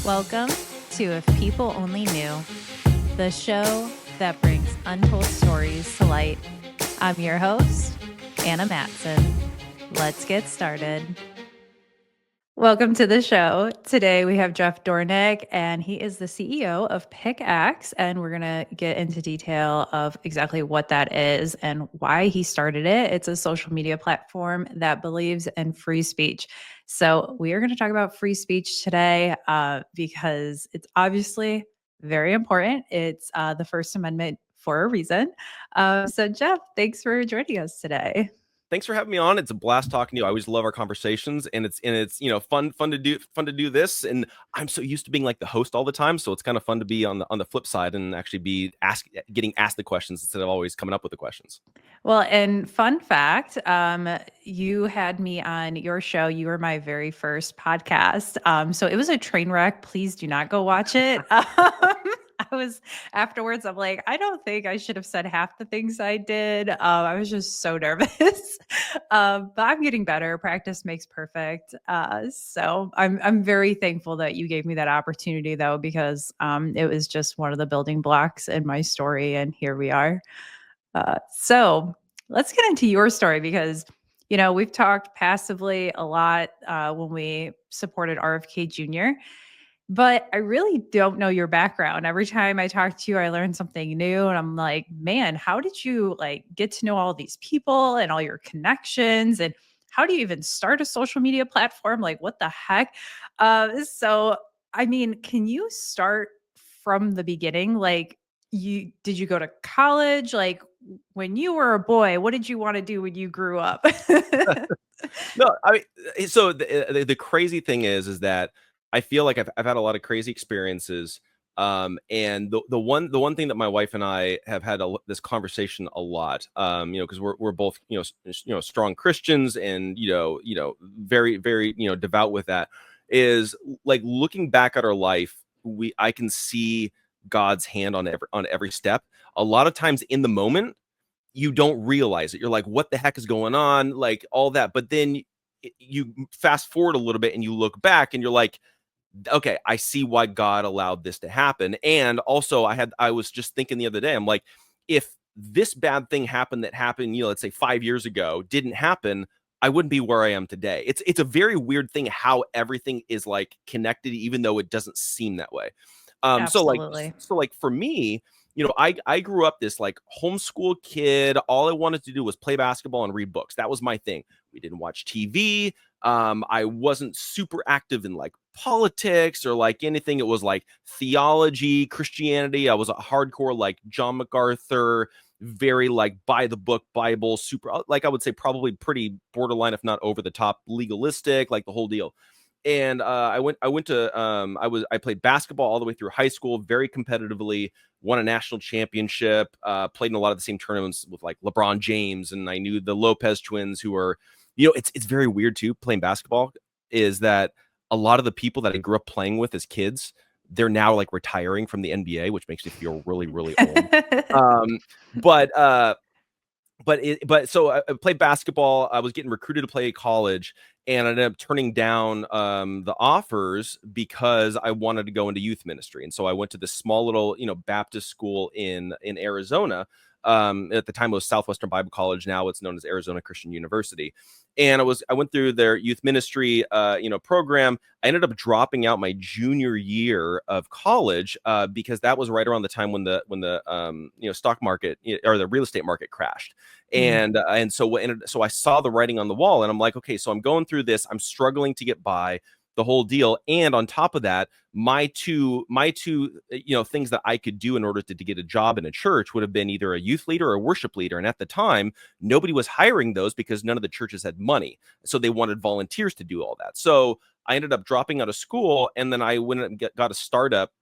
Welcome to If People Only Knew, the show that brings untold stories to light. I'm your host, Anna Matson. Let's get started. Welcome to the show. Today we have Jeff Dornik, and he is the CEO of Pickaxe, and we're going to get into detail of exactly what that is and why he started it. It's a social media platform that believes in free speech. So we are going to talk about free speech today because it's obviously very important. It's the First Amendment for a reason. So Jeff, thanks for joining us today. Thanks for having me on. It's a blast talking to you. I always love our conversations, and it's fun to do this. And I'm so used to being like the host all the time, so it's kind of fun to be on the flip side and actually be getting asked the questions instead of always coming up with the questions. Well, and fun fact, you had me on your show. You were my very first podcast. So it was a train wreck. Please do not go watch it. I was afterwards, I'm like, I don't think I should have said half the things I did. I was just so nervous. But I'm getting better. Practice makes perfect. So I'm very thankful that you gave me that opportunity though, because it was just one of the building blocks in my story. And here we are. So let's get into your story because, you know, we've talked passively a lot when we supported RFK Jr., but I really don't know your background. Every time I talk to you, I learn something new. And I'm like, man, how did you like get to know all these people and all your connections? And how do you even start a social media platform? Like, what the heck? I mean, can you start from the beginning? Like, did you go to college? Like, when you were a boy, what did you want to do when you grew up? No, I mean, so the crazy thing is that I feel like I've had a lot of crazy experiences. And the one thing that my wife and I have had this conversation a lot, because we're both strong Christians and very very devout with that, is like looking back at our life, I can see God's hand on every step. A lot of times in the moment you don't realize it. You're like, what the heck is going on? Like all that. But then you fast forward a little bit and you look back and you're like, okay, I see why God allowed this to happen. And also I was just thinking the other day, I'm like, if this bad thing happened that happened, let's say 5 years ago, didn't happen, I wouldn't be where I am today. It's a very weird thing how everything is like connected, even though it doesn't seem that way. So like Absolutely. for me, I grew up this like homeschool kid. All I wanted to do was play basketball and read books. That was my thing. We didn't watch TV. I wasn't super active in like politics or like anything. It was like theology, Christianity. I was a hardcore like John MacArthur, very like by the book Bible, super like I would say probably pretty borderline, if not over the top legalistic, like the whole deal. And I played basketball all the way through high school, very competitively, won a national championship, played in a lot of the same tournaments with like LeBron James, and I knew the Lopez twins who are, it's very weird too, playing basketball, is that a lot of the people that I grew up playing with as kids, they're now like retiring from the NBA, which makes me feel really, really old. Um, but so I played basketball. I was getting recruited to play college, and I ended up turning down the offers because I wanted to go into youth ministry. And so I went to this small little Baptist school in Arizona. At the time it was Southwestern Bible College. Now it's known as Arizona Christian University. And I went through their youth ministry program. I ended up dropping out my junior year of college because that was right around the time when the stock market or the real estate market crashed. And so I saw the writing on the wall, and I'm like, okay, so I'm going through this. I'm struggling to get by, the whole deal. And on top of that, my two things that I could do in order to get a job in a church would have been either a youth leader or a worship leader. And at the time, nobody was hiring those because none of the churches had money. So they wanted volunteers to do all that. So I ended up dropping out of school, and then I went and got a startup,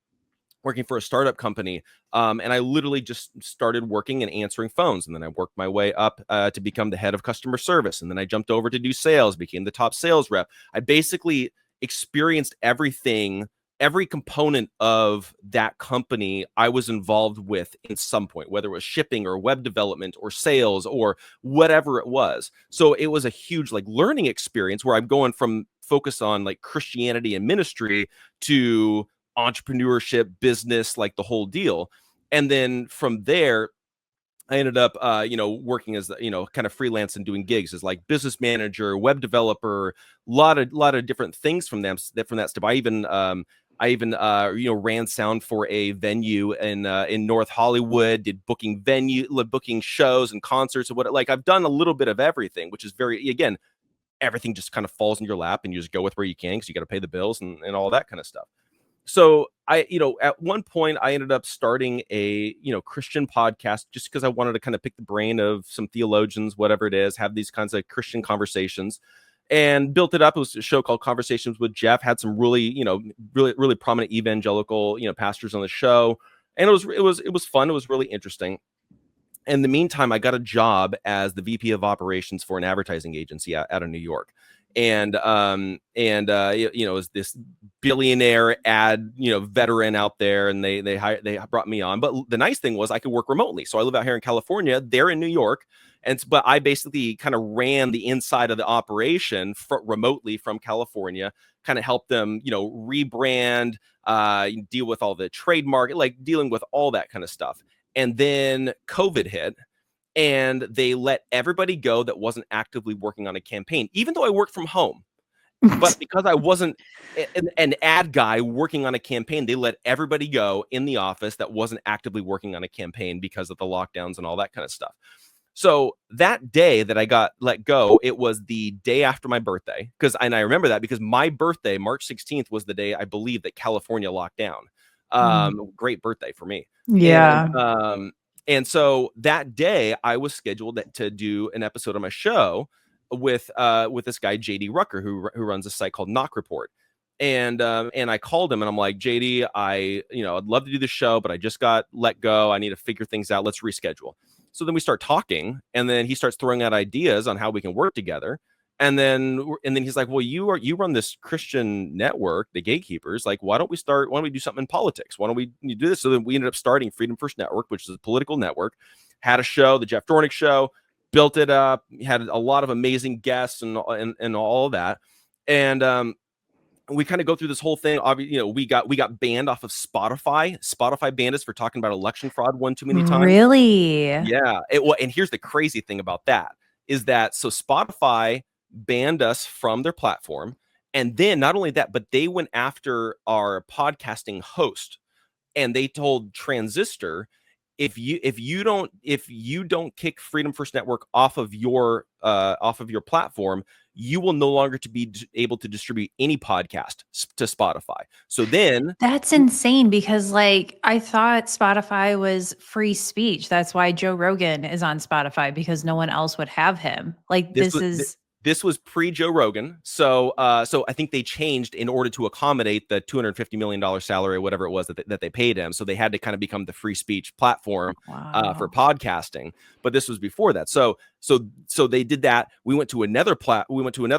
working for a startup company. And I literally just started working and answering phones. And then I worked my way up to become the head of customer service. And then I jumped over to do sales, became the top sales rep. I basically experienced everything, every component of that company I was involved with in some point, whether it was shipping or web development or sales or whatever it was. So it was a huge like learning experience where I'm going from focus on like Christianity and ministry to entrepreneurship, business, like the whole deal. And then from there, I ended up, working as, kind of freelance and doing gigs as like business manager, web developer, lot of different things from that stuff. I even ran sound for a venue in North Hollywood, did booking shows and concerts and what, like I've done a little bit of everything, which is very, again, everything just kind of falls in your lap and you just go with where you can because you got to pay the bills and all that kind of stuff. So at one point I ended up starting a, Christian podcast just because I wanted to kind of pick the brain of some theologians, whatever it is, have these kinds of Christian conversations, and built it up. It was a show called Conversations with Jeff, had some really, really prominent evangelical, pastors on the show. And it was fun. It was really interesting. In the meantime, I got a job as the VP of operations for an advertising agency out of New York. Is this billionaire ad, veteran out there, and they brought me on. But the nice thing was I could work remotely. So I live out here in California, they're in New York. But I basically kind of ran the inside of the operation remotely from California, kind of helped them, rebrand, deal with all the trademark, like dealing with all that kind of stuff. And then COVID hit, and they let everybody go that wasn't actively working on a campaign, even though I worked from home. But because I wasn't an ad guy working on a campaign, they let everybody go in the office that wasn't actively working on a campaign because of the lockdowns and all that kind of stuff. So that day that I got let go, it was the day after my birthday. I remember that because my birthday, March 16th, was the day I believe that California locked down. Great birthday for me. Yeah. And so that day I was scheduled to do an episode of my show with this guy, JD Rucker, who runs a site called Knock Report. And I called him and I'm like, JD, I'd love to do the show, but I just got let go. I need to figure things out. Let's reschedule. So then we start talking, and then he starts throwing out ideas on how we can work together. And then he's like, well, you run this Christian network, the Gatekeepers. Like, why don't we do something in politics? Why don't we do this? So then we ended up starting Freedom First Network, which is a political network, had a show, the Jeff Dornik Show, built it up, had a lot of amazing guests and all of that. And we kind of go through this whole thing. Obviously, we got banned off of Spotify. Spotify banned us for talking about election fraud one too many times. Really? Yeah. And here's the crazy thing about that is that so Spotify banned us from their platform. And then not only that, but they went after our podcasting host, and they told Transistor, if you don't kick Freedom First Network off of your platform, you will no longer to be able to distribute any podcast to Spotify. So then That's insane because, like, I thought Spotify was free speech. That's why Joe Rogan is on Spotify, because no one else would have him. Like, this this was is this was pre Joe Rogan. So I think they changed in order to accommodate the $250 million salary or whatever it was that they paid him. So they had to kind of become the free speech platform for wow. podcasting. But this was before that. So they did that. We went to another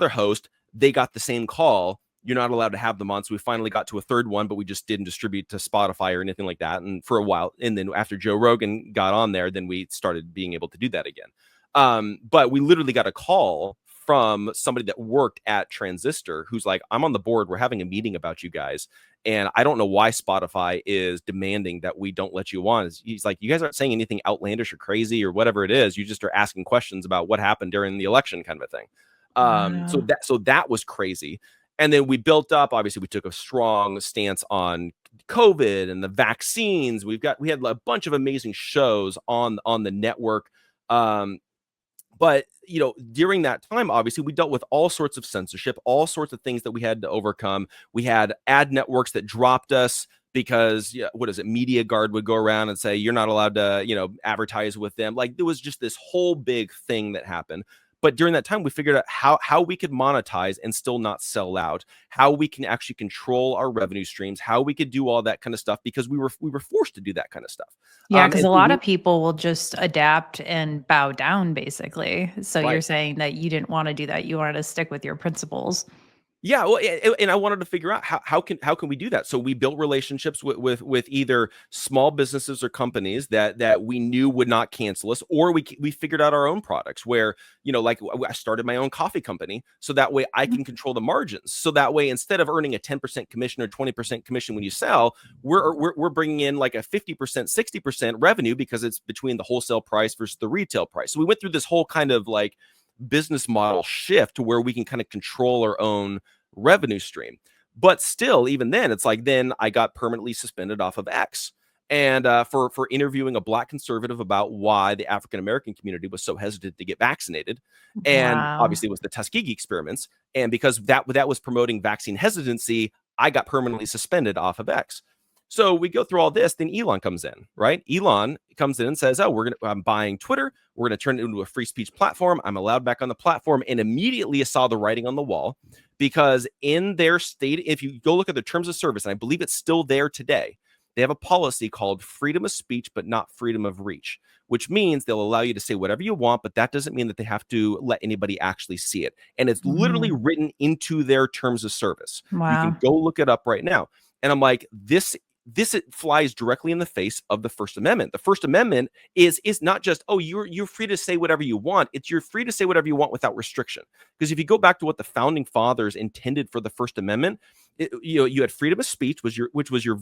host. They got the same call. You're not allowed to have them on. So we finally got to a third one, but we just didn't distribute to Spotify or anything like that. And for a while, and then after Joe Rogan got on there, then we started being able to do that again. But we literally got a call from somebody that worked at Transistor who's like, I'm on the board. We're having a meeting about you guys. And I don't know why Spotify is demanding that we don't let you on. He's like, you guys aren't saying anything outlandish or crazy or whatever it is. You just are asking questions about what happened during the election kind of a thing. Wow. So that was crazy. And then we built up, obviously we took a strong stance on COVID and the vaccines. We had a bunch of amazing shows on the network. But during that time, obviously we dealt with all sorts of censorship, all sorts of things that we had to overcome. We had ad networks that dropped us because Media Guard would go around and say you're not allowed to advertise with them. Like, there was just this whole big thing that happened. But during that time, we figured out how we could monetize and still not sell out, how we can actually control our revenue streams, how we could do all that kind of stuff, because we were forced to do that kind of stuff. Yeah, because And a so lot of people will just adapt and bow down, basically. So you're right. saying that you didn't want to do that. You wanted to stick with your principles. Yeah, well, and I wanted to figure out how can we do that. So we built relationships with either small businesses or companies that we knew would not cancel us, or we figured out our own products where, like I started my own coffee company, so that way I can control the margins. So that way, instead of earning a 10% commission or 20% commission when you sell, we're bringing in like a 50%, 60% revenue because it's between the wholesale price versus the retail price. So we went through this whole kind of like business model shift to where we can kind of control our own revenue stream. But still, even then, it's like then I got permanently suspended off of X, and for interviewing a black conservative about why the African American community was so hesitant to get vaccinated, and Wow. obviously it was the Tuskegee experiments, and because that was promoting vaccine hesitancy, I got permanently suspended off of X. So we go through all this, then Elon comes in, right? Elon comes in and says, "Oh, I'm buying Twitter. We're going to turn it into a free speech platform. I'm allowed back on the platform." And immediately I saw the writing on the wall, because in their state, if you go look at the terms of service, and I believe it's still there today, they have a policy called freedom of speech, but not freedom of reach, which means they'll allow you to say whatever you want, but that doesn't mean that they have to let anybody actually see it. And it's literally Mm. written into their terms of service. You can Wow. go look it up right now. And I'm like, this it flies directly in the face of the First Amendment. The First Amendment is not just, oh, you're free to say whatever you want. It's you're free to say whatever you want without restriction. Because if you go back to what the founding fathers intended for the First Amendment, you had freedom of speech, which was your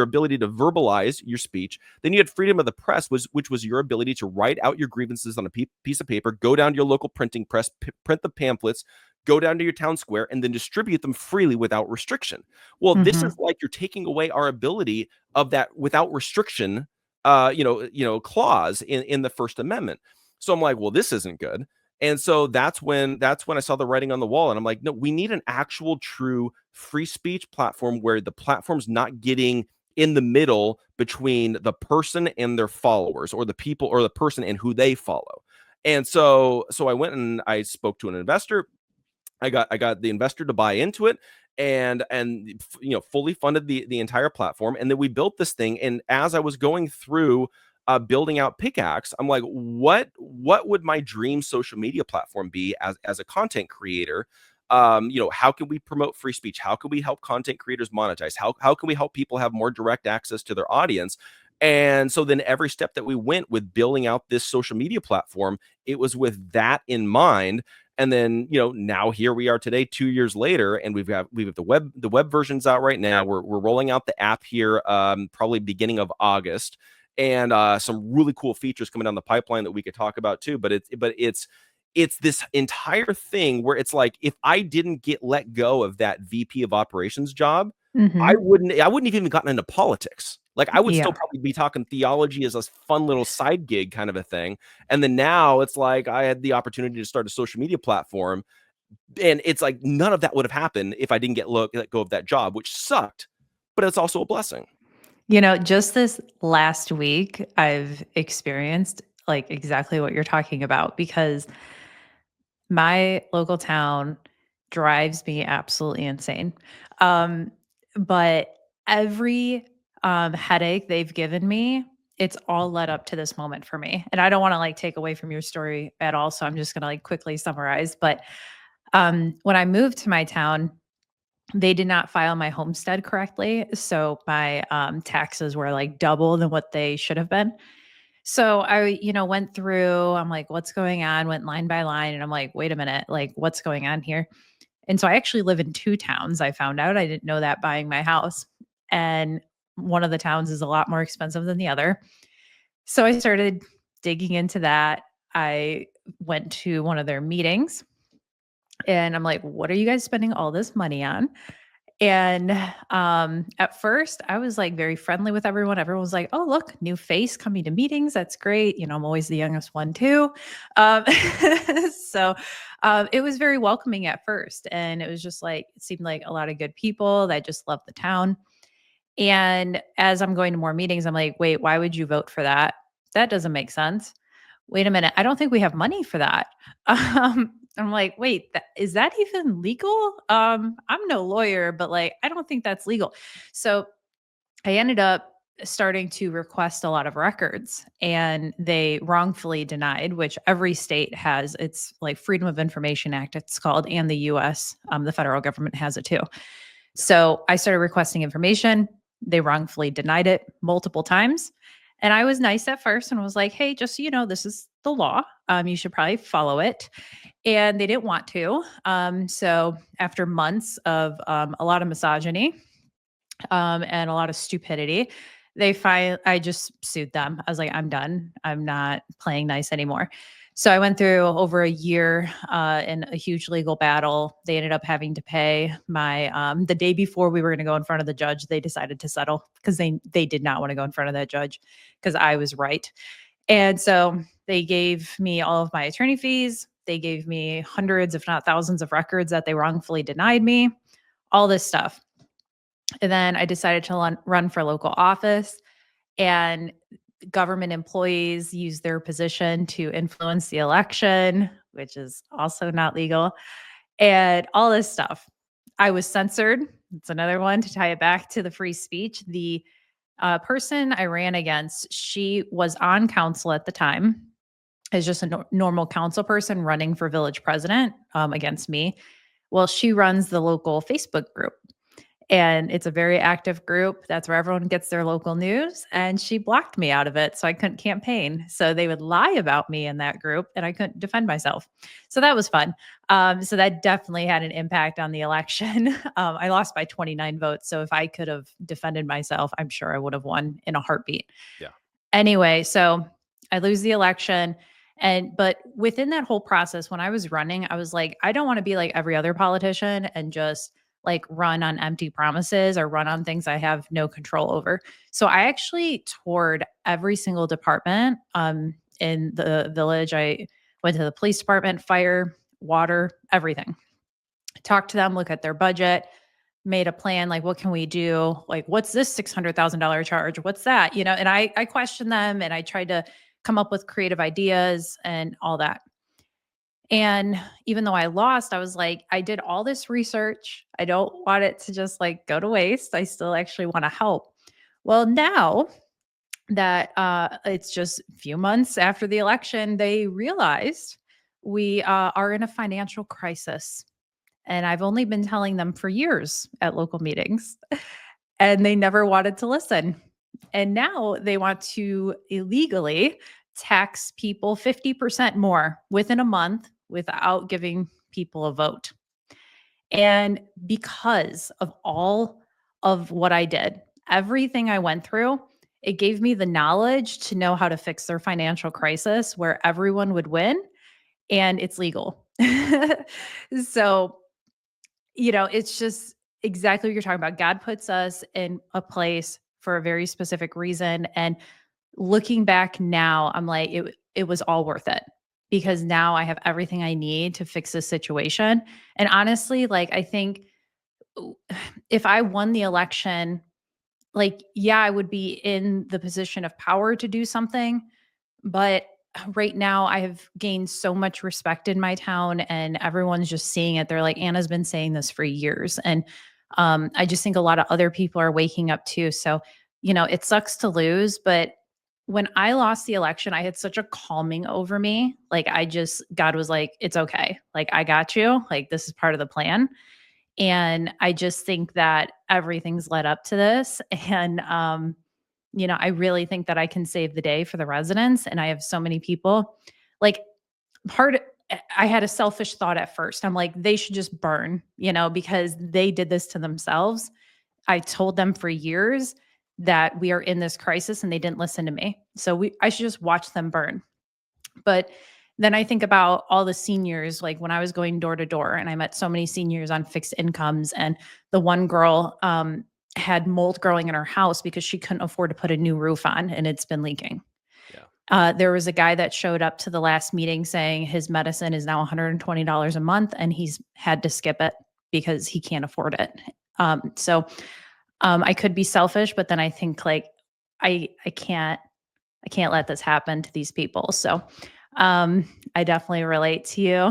ability to verbalize your speech. Then you had freedom of the press, which was your ability to write out your grievances on a piece of paper, go down to your local printing press, print the pamphlets, go down to your town square, and then distribute them freely without restriction. Well, this is Mhm. like you're taking away our ability of that without restriction, clause in the First Amendment. So I'm like, well, this isn't good. And so that's when I saw the writing on the wall, and I'm like, no, we need an actual true free speech platform where the platform's not getting in the middle between the person and their followers, or the people, or the person and who they follow. And so I went and I spoke to an investor. I got the investor to buy into it, and fully funded the entire platform, and then we built this thing. And as I was going through building out Pickaxe, I'm like, what would my dream social media platform be as a content creator? How can we promote free speech? How can we help content creators monetize? How can we help people have more direct access to their audience? And so then every step that we went with building out this social media platform, it was with that in mind. And then, now here we are today, 2 years later, and we've got the web versions out right now. We're rolling out the app here, probably beginning of August, and some really cool features coming down the pipeline that we could talk about too. But it's this entire thing where it's like, if I didn't get let go of that VP of operations job, I Mhm. wouldn't I wouldn't have even gotten into politics. Like, I would still Yeah. probably be talking theology as a fun little side gig kind of a thing. And then now it's like I had the opportunity to start a social media platform, and it's like none of that would have happened if I didn't let go of that job, which sucked, but it's also a blessing. Just this last week, I've experienced like exactly what you're talking about because my local town drives me absolutely insane. Um, but every headache they've given me, it's all led up to this moment for me. And I don't want to like take away from your story at all. So I'm just going to like quickly summarize. But when I moved to my town, they did not file my homestead correctly. So my taxes were like double than what they should have been. So I went through, I'm like, what's going on? Went line by line. And I'm like, wait a minute, like, what's going on here? And so I actually live in two towns. I found out I didn't know that buying my house. And one of the towns is a lot more expensive than the other. So I started digging into that. I went to one of their meetings and I'm like, what are you guys spending all this money on? And at first, I was like very friendly with everyone. Everyone was like, "Oh, look, new face coming to meetings. That's great." I'm always the youngest one too. Um, so it was very welcoming at first, and it was just like it seemed like a lot of good people that just loved the town. And as I'm going to more meetings, I'm like, "Wait, why would you vote for that? That doesn't make sense." Wait a minute, I don't think we have money for that. I'm like, wait, is that even legal? I'm no lawyer, but like, I don't think that's legal. So I ended up starting to request a lot of records, and they wrongfully denied, which every state has. It's like Freedom of Information Act, it's called, and the US, the federal government has it too. So I started requesting information. They wrongfully denied it multiple times. And I was nice at first and was like, hey, just so you know, this is the law. You should probably follow it. And they didn't want to. So after months of a lot of misogyny, and a lot of stupidity, I just sued them. I was like, I'm done. I'm not playing nice anymore. So I went through over a year in a huge legal battle. They ended up having to pay my the day before we were going to go in front of the judge. They decided to settle because they did not want to go in front of that judge because I was right. And so they gave me all of my attorney fees. They gave me hundreds, if not thousands, of records that they wrongfully denied me. All this stuff. And then I decided to run for local office, and government employees use their position to influence the election, which is also not legal, and all this stuff. I was censored. It's another one to tie it back to the free speech. The person I ran against, she was on council at the time as just a normal council person running for village president against me. Well, she runs the local Facebook group, and it's a very active group. That's where everyone gets their local news. And she blocked me out of it. So I couldn't campaign. So they would lie about me in that group and I couldn't defend myself. So that was fun. So that definitely had an impact on the election. I lost by 29 votes. So if I could have defended myself, I'm sure I would have won in a heartbeat. Yeah. Anyway, so I lose the election. But within that whole process, when I was running, I was like, I don't want to be like every other politician and just like run on empty promises or run on things I have no control over. So I actually toured every single department in the village. I went to the police department, fire, water, everything. Talked to them, look at their budget, made a plan, like, what can we do? Like, what's this $600,000 charge? What's that? And I questioned them and I tried to come up with creative ideas and all that. And even though I lost, I was like, I did all this research. I don't want it to just like go to waste. I still actually want to help. Well, now that it's just a few months after the election, they realized we are in a financial crisis. And I've only been telling them for years at local meetings, and they never wanted to listen. And now they want to illegally tax people 50% more within a month without giving people a vote. And because of all of what I did, everything I went through, it gave me the knowledge to know how to fix their financial crisis where everyone would win and it's legal. So, it's just exactly what you're talking about. God puts us in a place for a very specific reason. And looking back now, I'm like, it was all worth it because now I have everything I need to fix this situation. And honestly, like, I think if I won the election, like, yeah, I would be in the position of power to do something. But right now, I have gained so much respect in my town, and everyone's just seeing it. They're like, Anna's been saying this for years. And I just think a lot of other people are waking up too. So, it sucks to lose. But when I lost the election, I had such a calming over me. Like, God was like, it's okay. Like, I got you. Like, this is part of the plan. And I just think that everything's led up to this. And, I really think that I can save the day for the residents. And I have so many people like I had a selfish thought at first. I'm like, they should just burn, because they did this to themselves. I told them for years that we are in this crisis and they didn't listen to me. So I should just watch them burn. But then I think about all the seniors, like when I was going door to door and I met so many seniors on fixed incomes, and the one girl had mold growing in her house because she couldn't afford to put a new roof on and it's been leaking. Yeah. There was a guy that showed up to the last meeting saying his medicine is now $120 a month and he's had to skip it because he can't afford it. So I could be selfish, but then I think like I can't let this happen to these people. So I definitely relate to you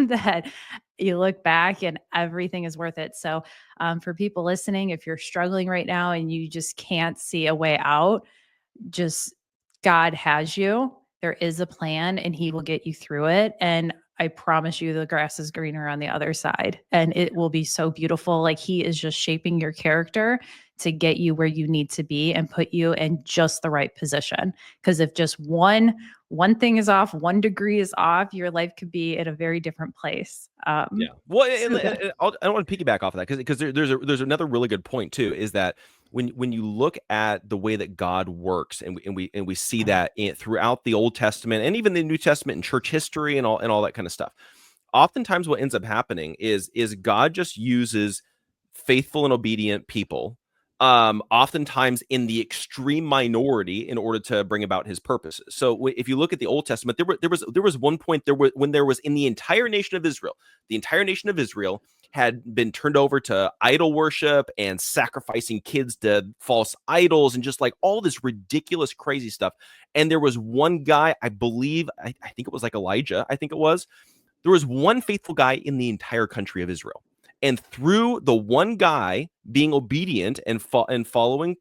that you look back and everything is worth it. So, for people listening, if you're struggling right now and you just can't see a way out, just God has you. There is a plan and he will get you through it. And I promise you, the grass is greener on the other side and it will be so beautiful. Like he is just shaping your character to get you where you need to be and put you in just the right position. Because if just one thing is off, 1 degree is off, your life could be in a very different place. Yeah. Well, So yeah. I want to piggyback off of that because there's another really good point too. Is that when you look at the way that God works, and we see that throughout the Old Testament and even the New Testament and church history and all that kind of stuff. Oftentimes, what ends up happening is God just uses faithful and obedient people, oftentimes in the extreme minority, in order to bring about his purposes. So if you look at the Old Testament, there was one point when there was in the entire nation of Israel, the entire nation of Israel had been turned over to idol worship and sacrificing kids to false idols and just like all this ridiculous crazy stuff. And there was one guy, I believe, I think it was like Elijah, I think it was, there was one faithful guy in the entire country of Israel. And through the one guy being obedient and following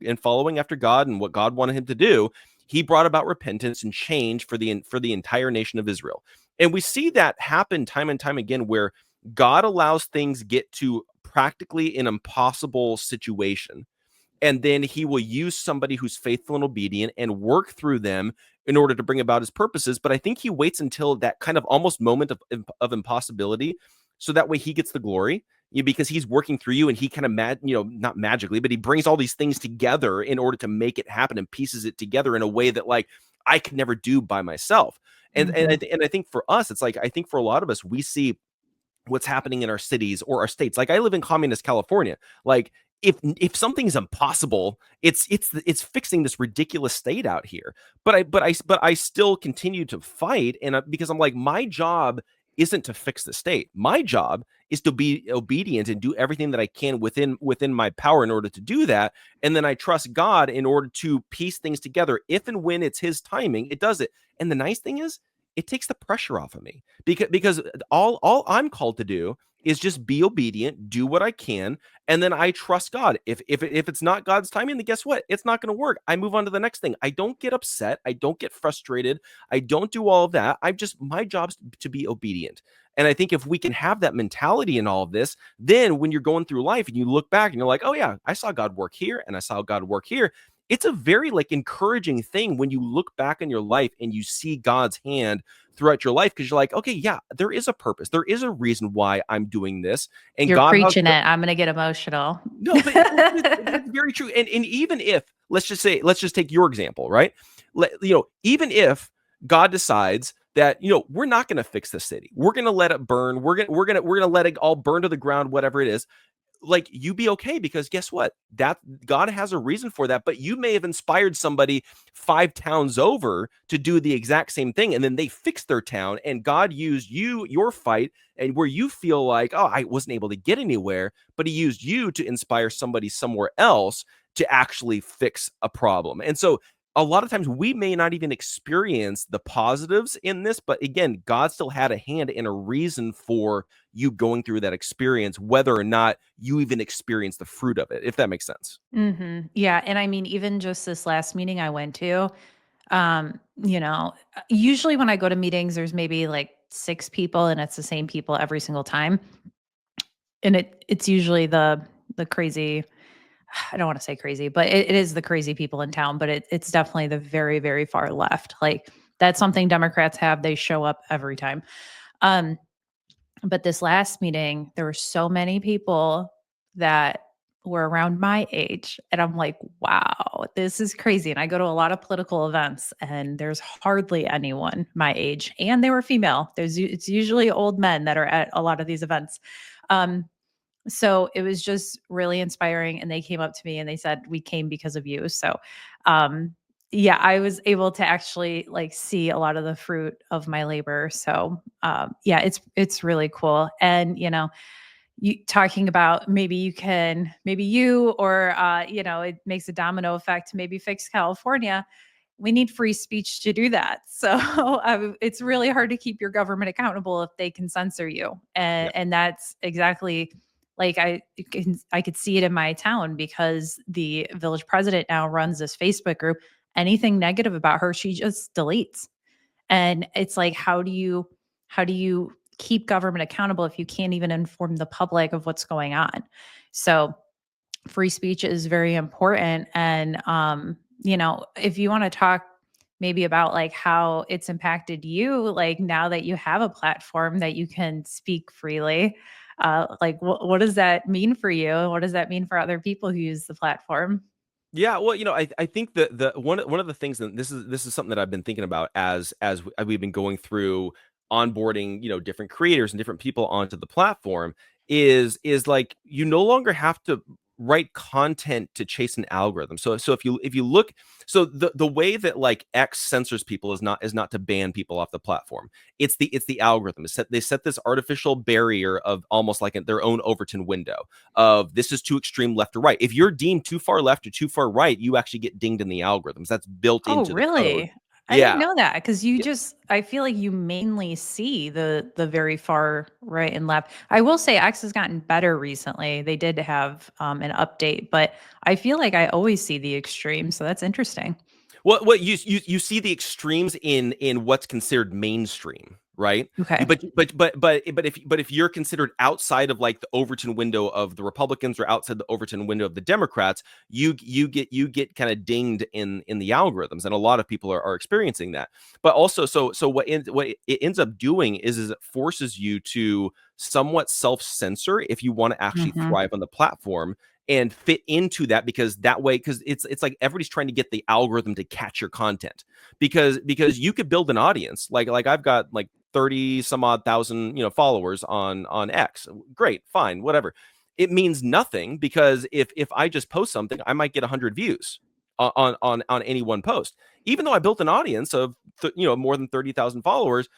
after God and what God wanted him to do, he brought about repentance and change for the entire nation of Israel. And we see that happen time and time again where God allows things get to practically an impossible situation, and then he will use somebody who's faithful and obedient and work through them in order to bring about his purposes. But I think he waits until that kind of almost moment of impossibility, so that way he gets the glory, because he's working through you, and he kind of not magically, but he brings all these things together in order to make it happen and pieces it together in a way that like I could never do by myself. Mhm. And I think for us, it's like, I think for a lot of us, we see what's happening in our cities or our states. Like I live in communist California. Like if something's impossible, it's fixing this ridiculous state out here. But I still continue to fight, and because I'm like, my job isn't to fix the state. My job is to be obedient and do everything that I can within my power in order to do that. And then I trust God in order to piece things together. If and when it's his timing, it does it. And the nice thing is, it takes the pressure off of me, because all I'm called to do is just be obedient, do what I can, and then I trust God. If it's not God's timing, then guess what? It's not going to work. I move on to the next thing. I don't get upset. I don't get frustrated. I don't do all of that. My job's to be obedient. And I think if we can have that mentality in all of this, then when you're going through life and you look back and you're like, oh yeah, I saw God work here and I saw God work here. It's a very like encouraging thing when you look back in your life and you see God's hand throughout your life, because you're like, okay, yeah, there is a purpose. There is a reason why I'm doing this. And You're God has preaching it. I'm gonna get emotional. no, but it's very true. And even if, let's just take your example, right? Even if God decides that, we're not going to fix the city, we're going to let it burn, we're going to let it all burn to the ground, whatever it is, like, you be okay, because guess what? That God has a reason for that, but you may have inspired somebody 5 towns over to do the exact same thing, and then they fixed their town, and God used your fight, and where you feel like, oh, I wasn't able to get anywhere, but he used you to inspire somebody somewhere else to actually fix a problem. And so a lot of times we may not even experience the positives in this, but again, God still had a hand and a reason for you going through that experience, whether or not you even experience the fruit of it, if that makes sense. Yeah, and I mean, even just this last meeting I went to, usually when I go to meetings, there's maybe like 6 people and it's the same people every single time. And it's usually the crazy, I don't wanna say crazy, but it is the crazy people in town, but it's definitely the very, very far left. Like, that's something Democrats have, they show up every time. Um, but this last meeting, there were so many people that were around my age, and I'm like, "Wow, this is crazy." And I go to a lot of political events, and there's hardly anyone my age, and they were female. It's usually old men that are at a lot of these events. Um, so it was just really inspiring, and they came up to me and they said, "We came because of you." So, um, yeah, I was able to actually like see a lot of the fruit of my labor. So, yeah, it's really cool. And you talking about maybe you or it makes a domino effect to maybe fix California. we need free speech to do that. So it's really hard to keep your government accountable if they can censor you. Yeah. And that's exactly like I could see it in my town because the village president now runs this Facebook group. Anything negative about her, she just deletes. And it's like, how do you keep government accountable if you can't even inform the public of what's going on? So free speech is very important. And if you want to talk maybe about like how it's impacted you, like now that you have a platform that you can speak freely, like what does that mean for you? What does that mean for other people who use the platform? Yeah, well, I think the one of the things that this is something that I've been thinking about as we've been going through onboarding, different creators and different people onto the platform is like you no longer have to write content to chase an algorithm. So if you look, so the way that like X censors people is not to ban people off the platform. It's the algorithm. They set this artificial barrier of almost like their own Overton window of this is too extreme left or right. If you're deemed too far left or too far right, you actually get dinged in the algorithms. That's built Oh, into the code. really? I didn't Yeah. know that because I feel like you mainly see the very far right and left. I will say X has gotten better recently. They did have an update, but I feel like I always see the extreme. So that's interesting. What you see the extremes in what's considered mainstream, right? You Okay. but if you're considered outside of like the Overton window of the Republicans or outside the Overton window of the Democrats, you get kind of dinged in the algorithms, and a lot of people are experiencing that. But also, so what it ends up doing is it forces you to somewhat self-censor if you want to actually Hmm. thrive on the platform and fit into that, because it's like everybody's trying to get the algorithm to catch your content, because you could build an audience like I've got like 30 some odd thousand followers on X. Great, fine, whatever. It means nothing, because if I just post something, I might get 100 views on any one post, even though I built an audience of more than 30,000 followers.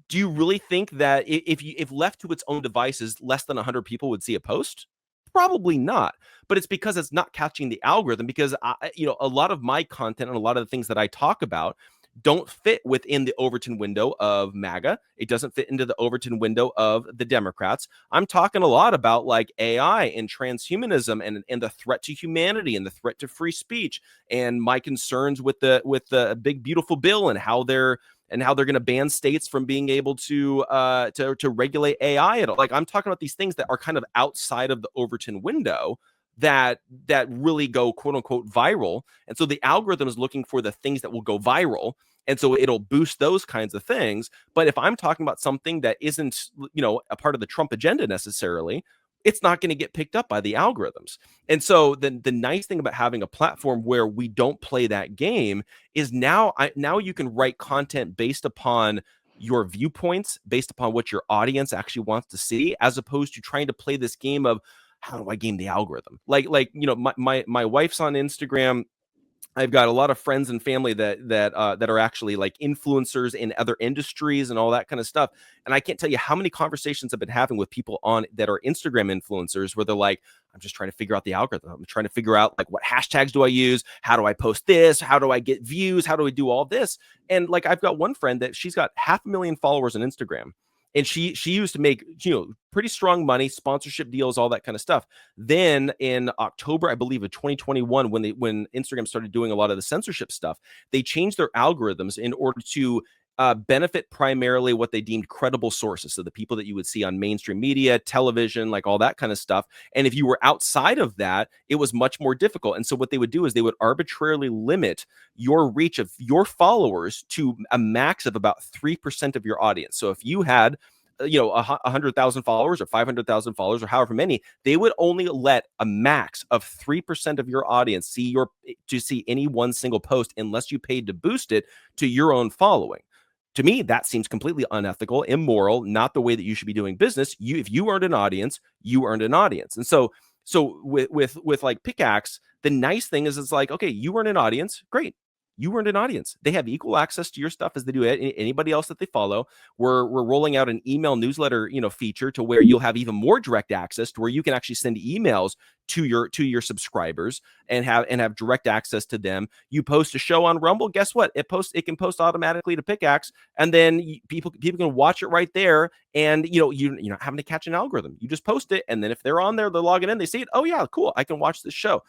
Do you really think that if left to its own devices, less than 100 people would see a post? Probably not. But it's because it's not catching the algorithm, because a lot of my content and a lot of the things that I talk about don't fit within the Overton window of MAGA. It doesn't fit into the Overton window of the Democrats. I'm talking a lot about like AI and transhumanism and the threat to humanity and the threat to free speech, and my concerns with the big beautiful bill and how they're going to ban states from being able to regulate AI at all. Like, I'm talking about these things that are kind of outside of the Overton window that really go quote unquote viral. And so the algorithm is looking for the things that will go viral. And so it'll boost those kinds of things. But if I'm talking about something that isn't, a part of the Trump agenda necessarily, it's not going to get picked up by the algorithms. And so the nice thing about having a platform where we don't play that game is now you can write content based upon your viewpoints, based upon what your audience actually wants to see, as opposed to trying to play this game of how do I game the algorithm? My wife's on Instagram. I've got a lot of friends and family that are actually like influencers in other industries and all that kind of stuff. And I can't tell you how many conversations I've been having with people on that are Instagram influencers where they're like, I'm just trying to figure out the algorithm. I'm trying to figure out like what hashtags do I use? How do I post this? How do I get views? How do I do all this? And like I've got one friend that she's got 500,000 followers on Instagram. And she used to make pretty strong money, sponsorship deals, all that kind of stuff. Then in October, I believe, of 2021, when Instagram started doing a lot of the censorship stuff, they changed their algorithms in order to benefit primarily what they deemed credible sources. So the people that you would see on mainstream media, television, like all that kind of stuff. And if you were outside of that, it was much more difficult. And so what they would do is they would arbitrarily limit your reach of your followers to a max of about 3% of your audience. So if you had 100,000 followers or 500,000 followers or however many, they would only let a max of 3% of your audience see any one single post unless you paid to boost it to your own following. To me, that seems completely unethical, immoral, not the way that you should be doing business. If you earned an audience, you earned an audience. And so with like Pickaxe, the nice thing is it's like, okay, you earn an audience, great. You earned an audience. They have equal access to your stuff as they do anybody else that they follow. We're rolling out an email newsletter, feature to where you'll have even more direct access to where you can actually send emails to your subscribers and have direct access to them. You post a show on Rumble, guess what? It can post automatically to Pickaxe, and then people can watch it right there. And you're not having to catch an algorithm. You just post it, and then if they're on there, they're logging in, they see it. Oh yeah, cool. I can watch this show.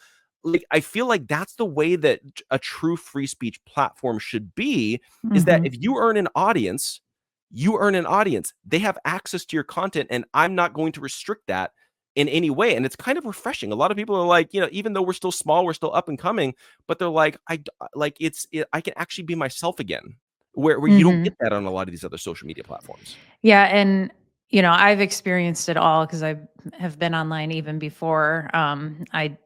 Like, I feel like that's the way that a true free speech platform should be, is that Mhm. if you earn an audience, you earn an audience. They have access to your content, and I'm not going to restrict that in any way. And it's kind of refreshing. A lot of people are like, even though we're still small, we're still up and coming, but they're like, I can actually be myself again, where you don't Mhm. get that on a lot of these other social media platforms. Yeah, and I've experienced it all because I have been online even before. I,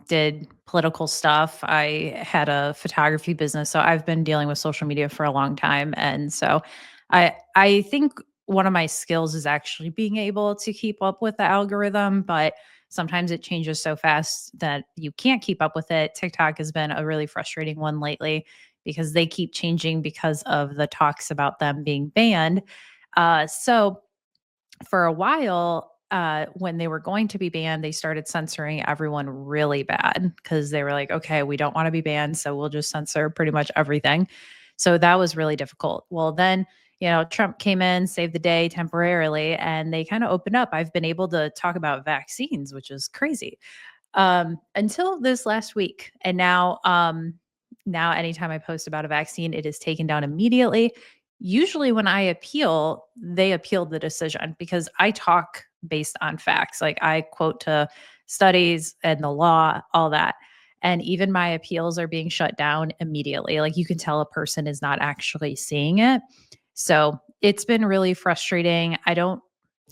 did political stuff. I had a photography business, so I've been dealing with social media for a long time, and so I think one of my skills is actually being able to keep up with the algorithm, but sometimes it changes so fast that you can't keep up with it. TikTok has been a really frustrating one lately because they keep changing because of the talks about them being banned. So for a while, when they were going to be banned, they started censoring everyone really bad because they were like, okay, we don't want to be banned. So we'll just censor pretty much everything. So that was really difficult. Well, then, Trump came in, saved the day temporarily, and they kind of opened up. I've been able to talk about vaccines, which is crazy, until this last week. And now anytime I post about a vaccine, it is taken down immediately. Usually when I appeal, they appeal the decision because I talk based on facts. Like I quote to studies and the law, all that. And even my appeals are being shut down immediately. Like you can tell a person is not actually seeing it. So it's been really frustrating. I don't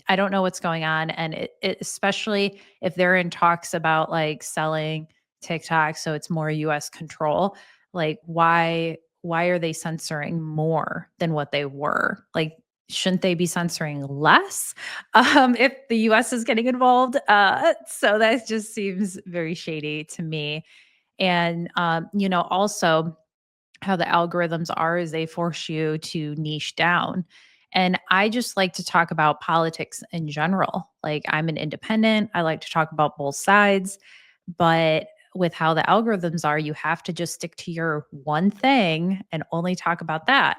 know what's going on, and especially if they're in talks about like selling TikTok, so it's more U.S. control. Like, why are they censoring more than what they were? Like, shouldn't they be censoring less if the U.S. is getting involved? So that just seems very shady to me. And also how the algorithms are is they force you to niche down. And I just like to talk about politics in general. Like I'm an independent, I like to talk about both sides, but with how the algorithms are, you have to just stick to your one thing and only talk about that.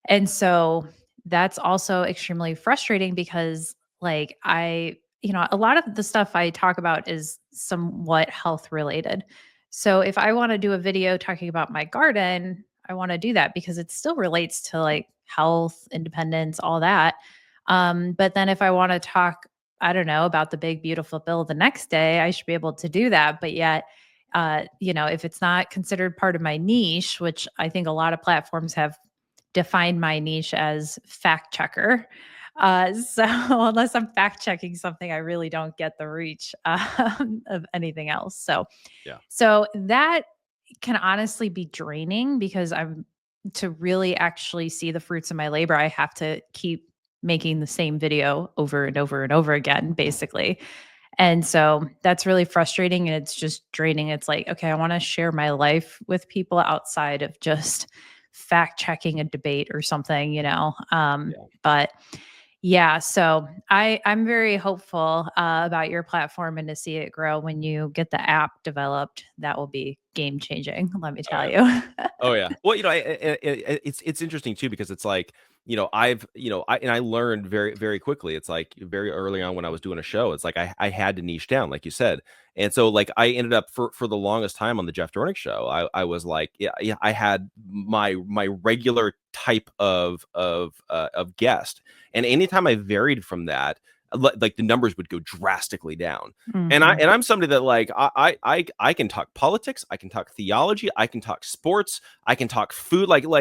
And so that's also extremely frustrating because, like, a lot of the stuff I talk about is somewhat health related. So if I want to do a video talking about my garden, I want to do that because it still relates to like health, independence, all that. But then if I want to talk, I don't know, about the big, beautiful bill the next day, I should be able to do that. But yet, if it's not considered part of my niche, which I think a lot of platforms have define my niche as fact checker. So unless I'm fact checking something, I really don't get the reach of anything else. So, Yeah. so that can honestly be draining because I'm to really actually see the fruits of my labor. I have to keep making the same video over and over and over again, basically. And so that's really frustrating and it's just draining. It's like, okay, I want to share my life with people outside of just fact checking a debate or something. Yeah. But yeah, so I'm very hopeful about your platform and to see it grow when you get the app developed. That will be game changing, let me Oh tell yeah. you. Oh yeah. Well, it's interesting too because it's like, I learned very very quickly. It's like very early on when I was doing a show. It's like I had to niche down, like you said, and so like I ended up for the longest time on the Jeff Dornik show. I was like, yeah, I had my regular type of guest, and anytime I varied from that, like the numbers would go drastically down. And Mhm. I'm somebody that like I can talk politics, I can talk theology, I can talk sports, I can talk food. Like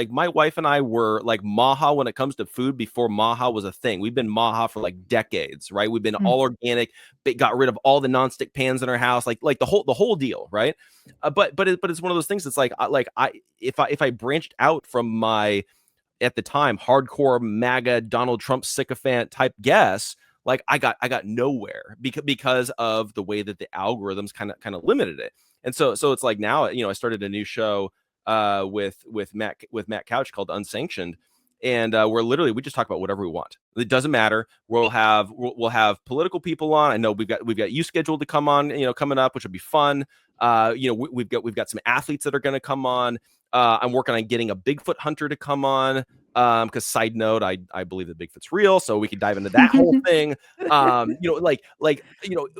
my wife and I were like Maha when it comes to food before Maha was a thing. We've been Maha for like decades, right? We've been Mm. all organic, got rid of all the nonstick pans in our house, like the whole deal, right? But it's one of those things that's like I if I branched out from my at the time hardcore MAGA Donald Trump sycophant type guess, like I got nowhere because of the way that the algorithms kind of limited it. And so it's like now, I started a new show with Matt Couch called Unsanctioned. and we just talk about whatever we want. It doesn't matter. We'll have political people on. I know we've got you scheduled to come on, coming up, which will be fun. We've got some athletes that are going to come on. I'm working on getting a Bigfoot hunter to come on. Because side note, I believe that Bigfoot's real, so we could dive into that whole thing.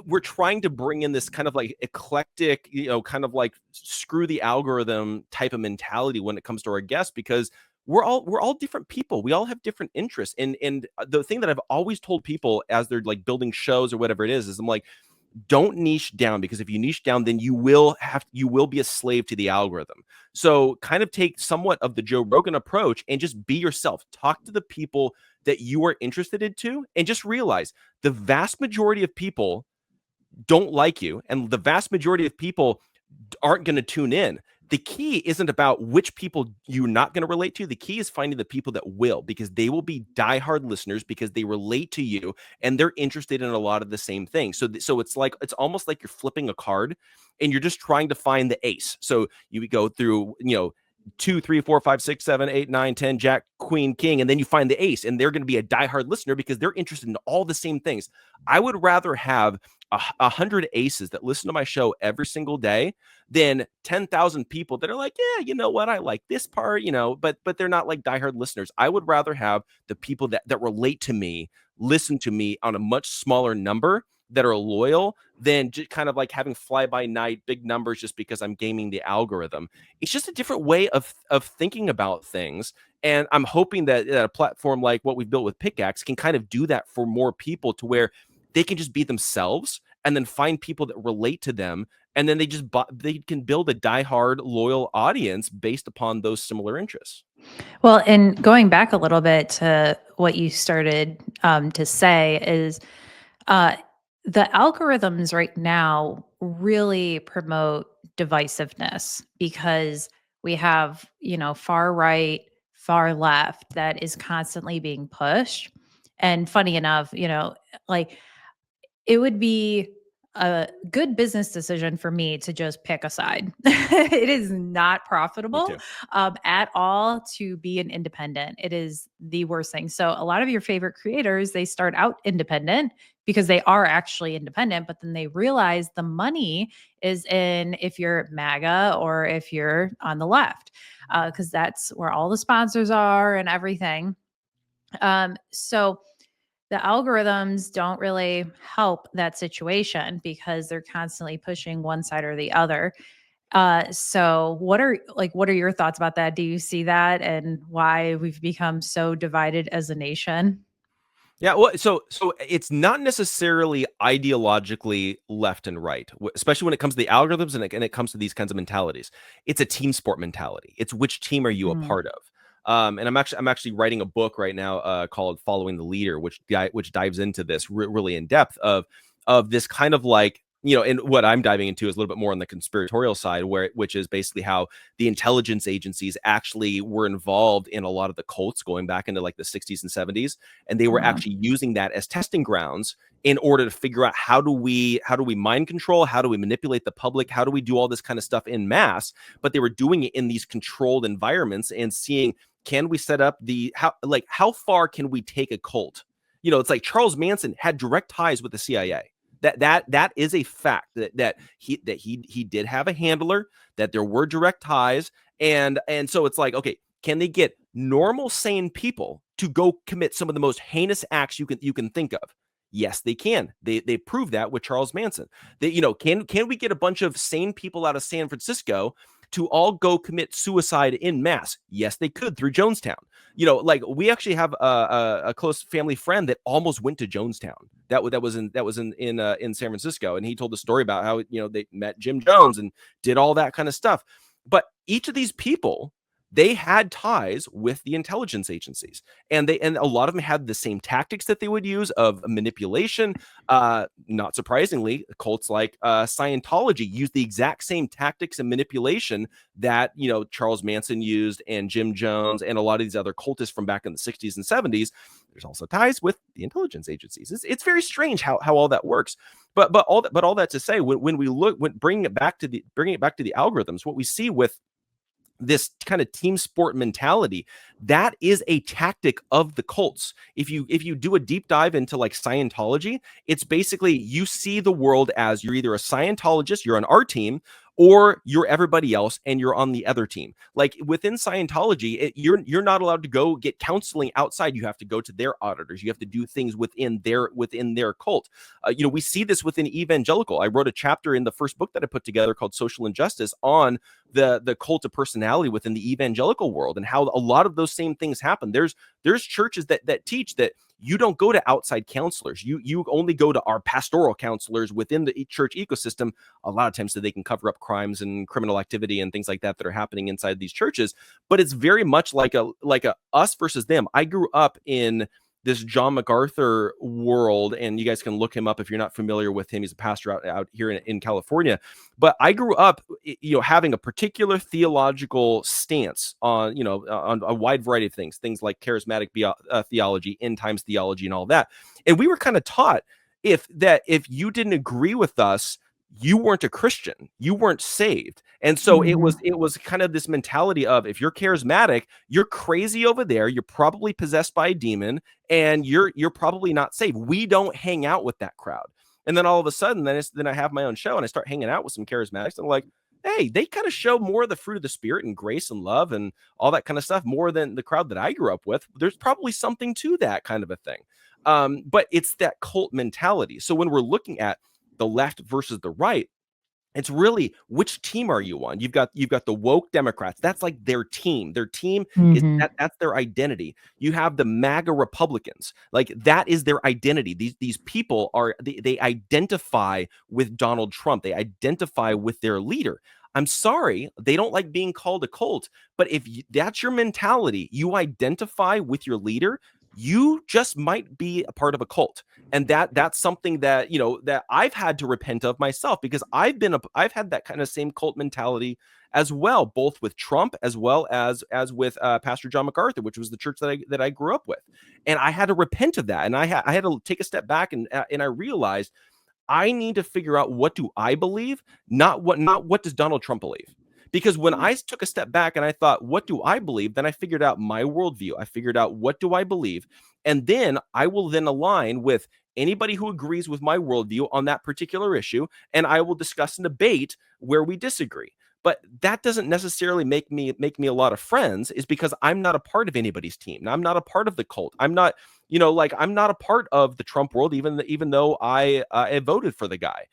We're trying to bring in this kind of like eclectic, kind of like screw the algorithm type of mentality when it comes to our guests, because we're all different people. We all have different interests. And the thing that I've always told people as they're like building shows or whatever it is I'm like, don't niche down, because if you niche down, then you will be a slave to the algorithm. So kind of take somewhat of the Joe Rogan approach and just be yourself. Talk to the people that you are interested into, and just realize the vast majority of people don't like you, and the vast majority of people aren't going to tune in. The key isn't about which people you're not going to relate to. The key is finding the people that will, because they will be diehard listeners because they relate to you and they're interested in a lot of the same things. So it's almost like you're flipping a card and you're just trying to find the ace. So you would go through, 2, 3, 4, 5, 6, 7, 8, 9, 10, Jack, Queen, King, and then you find the ace, and they're going to be a diehard listener because they're interested in all the same things. I would rather have 100 aces that listen to my show every single day than 10,000 people that are like, yeah, you know what, I like this part, but they're not like diehard listeners. I would rather have the people that relate to me listen to me on a much smaller number that are loyal than just kind of like having fly by night big numbers just because I'm gaming the algorithm. It's just a different way of thinking about things. And I'm hoping that a platform like what we've built with Pickaxe can kind of do that for more people, to where they can just be themselves and then find people that relate to them. And then they can build a diehard loyal audience based upon those similar interests. Well, and going back a little bit to what you started to say is uh, the algorithms right now really promote divisiveness, because we have, far right, far left that is constantly being pushed. And funny enough, like it would be a good business decision for me to just pick a side. It is not Me profitable too. at all to be an independent. It is the worst thing. So a lot of your favorite creators, they start out independent because they are actually independent, but then they realize the money is in if you're MAGA or if you're on the left, because that's where all the sponsors are and everything. So the algorithms don't really help that situation because they're constantly pushing one side or the other. So what are your thoughts about that? Do you see that, and why we've become so divided as a nation? Yeah, well, so it's not necessarily ideologically left and right, especially when it comes to the algorithms and it comes to these kinds of mentalities. It's a team sport mentality. It's which team are you a Mm. part of? And I'm actually writing a book right now called "Following the Leader," which dives into this really in depth of this kind of like, and what I'm diving into is a little bit more on the conspiratorial side, which is basically how the intelligence agencies actually were involved in a lot of the cults going back into like the 60s and 70s, and they were Wow. actually using that as testing grounds in order to figure out how do we mind control, how do we manipulate the public, how do we do all this kind of stuff in mass. But they were doing it in these controlled environments and seeing, can we set up how far can we take a cult. It's like Charles Manson had direct ties with the CIA. That is a fact, that he did have a handler, that there were direct ties. And so it's like, okay, can they get normal sane people to go commit some of the most heinous acts you can think of? Yes, they can. They proved that with Charles Manson. They, can we get a bunch of sane people out of San Francisco to all go commit suicide in mass? Yes, they could, through Jonestown. Like, we actually have a close family friend that almost went to Jonestown. That was in San Francisco, and he told the story about how they met Jim Jones and did all that kind of stuff. But each of these people, they had ties with the intelligence agencies, and a lot of them had the same tactics that they would use of manipulation. Not surprisingly, cults like Scientology use the exact same tactics and manipulation that Charles Manson used, and Jim Jones, and a lot of these other cultists from back in the 60s and 70s. There's also ties with the intelligence agencies. It's very strange how all that works. But all that to say, when we bringing it back to the algorithms, what we see with this kind of team sport mentality, that is a tactic of the cults. If you do a deep dive into like Scientology, it's basically you see the world as you're either a Scientologist, you're on our team, or you're everybody else and you're on the other team. Like within Scientology, you're not allowed to go get counseling outside. You have to go to their auditors. You have to do things within their cult. We see this within evangelical. I wrote a chapter in the first book that I put together called Social Injustice on the cult of personality within the evangelical world and how a lot of those same things happen. There's churches that teach that you don't go to outside counselors. You only go to our pastoral counselors within the church ecosystem, a lot of times so they can cover up crimes and criminal activity and things like that are happening inside these churches. But it's very much like a us versus them. I grew up in this John MacArthur world, and you guys can look him up if you're not familiar with him. He's a pastor out here in California. But I grew up, having a particular theological stance on a wide variety of things like charismatic theology, end times theology, and all that. And we were kind of taught if you didn't agree with us, you weren't a Christian, you weren't saved. And so it was kind of this mentality of, if you're charismatic, you're crazy over there, you're probably possessed by a demon, and you're probably not saved. We don't hang out with that crowd. And then all of a sudden, then I have my own show and I start hanging out with some charismatics. And I'm like, hey, they kind of show more of the fruit of the spirit and grace and love and all that kind of stuff more than the crowd that I grew up with. There's probably something to that kind of a thing. But it's that cult mentality. So when we're looking at the left versus the right, it's really, which team are you on? You've got the woke Democrats. That's like their team. Their team is that's their identity. You have the MAGA Republicans. Like that is their identity. These people they identify with Donald Trump. They identify with their leader. I'm sorry, they don't like being called a cult, but if that's your mentality, you identify with your leader, you just might be a part of a cult. And that's something that that I've had to repent of myself, because I've had that kind of same cult mentality as well, both with Trump as well as with Pastor John MacArthur, which was the church that I grew up with. And I had to repent of that, and I had to take a step back, and I realized I need to figure out, what do I believe, not what does Donald Trump believe. Because when I took a step back and I thought, what do I believe? Then I figured out my worldview. I figured out, what do I believe? And then I will then align with anybody who agrees with my worldview on that particular issue. And I will discuss and debate where we disagree. But that doesn't necessarily make me a lot of friends, is because I'm not a part of anybody's team. I'm not a part of the cult. I'm not, I'm not a part of the Trump world, even though I voted for the guy.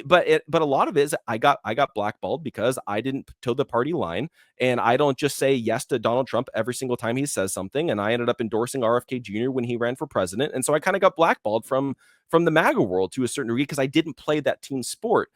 But a lot of it is I got blackballed because I didn't toe the party line, and I don't just say yes to Donald Trump every single time he says something. And I ended up endorsing RFK Jr. when he ran for president, and so I kind of got blackballed from the MAGA world to a certain degree, because I didn't play that team sport.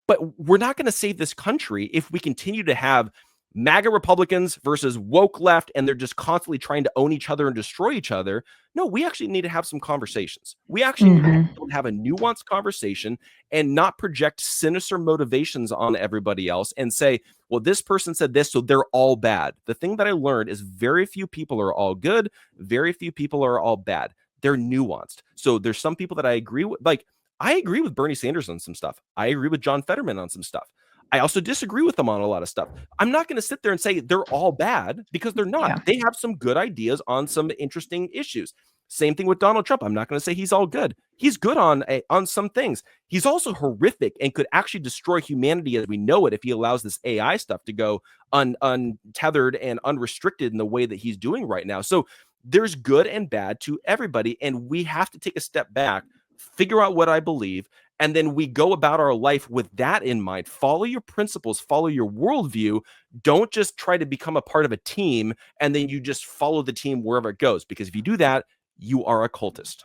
But we're not going to save this country if we continue to have MAGA Republicans versus woke left, and they're just constantly trying to own each other and destroy each other. No, we actually need to have some conversations. We actually need to have a nuanced conversation and not project sinister motivations on everybody else and say, well, this person said this, so they're all bad. The thing that I learned is very few people are all good. Very few people are all bad. They're nuanced. So there's some people that I agree with. Like, I agree with Bernie Sanders on some stuff. I agree with John Fetterman on some stuff. I also disagree with them on a lot of stuff. I'm not going to sit there and say they're all bad, because they're not. Yeah. They have some good ideas on some interesting issues. Same thing with Donald Trump. I'm not going to say he's all good. He's good on some things. He's also horrific and could actually destroy humanity as we know it if he allows this AI stuff to go untethered and unrestricted in the way that he's doing right now. So there's good and bad to everybody, and we have to take a step back, figure out what I believe, and then we go about our life with that in mind. Follow your principles, follow your worldview. Don't just try to become a part of a team and then you just follow the team wherever it goes, because if you do that, you are a cultist.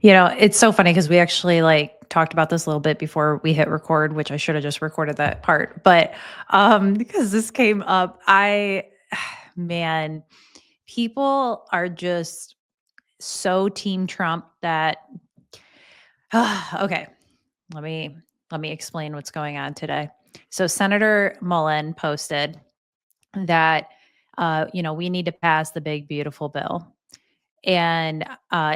It's so funny because we actually talked about this a little bit before we hit record, which I should have just recorded that part. But because this came up, man, people are just so team Trump that okay, let me explain what's going on today. So Senator Mullen posted that we need to pass the big beautiful bill. And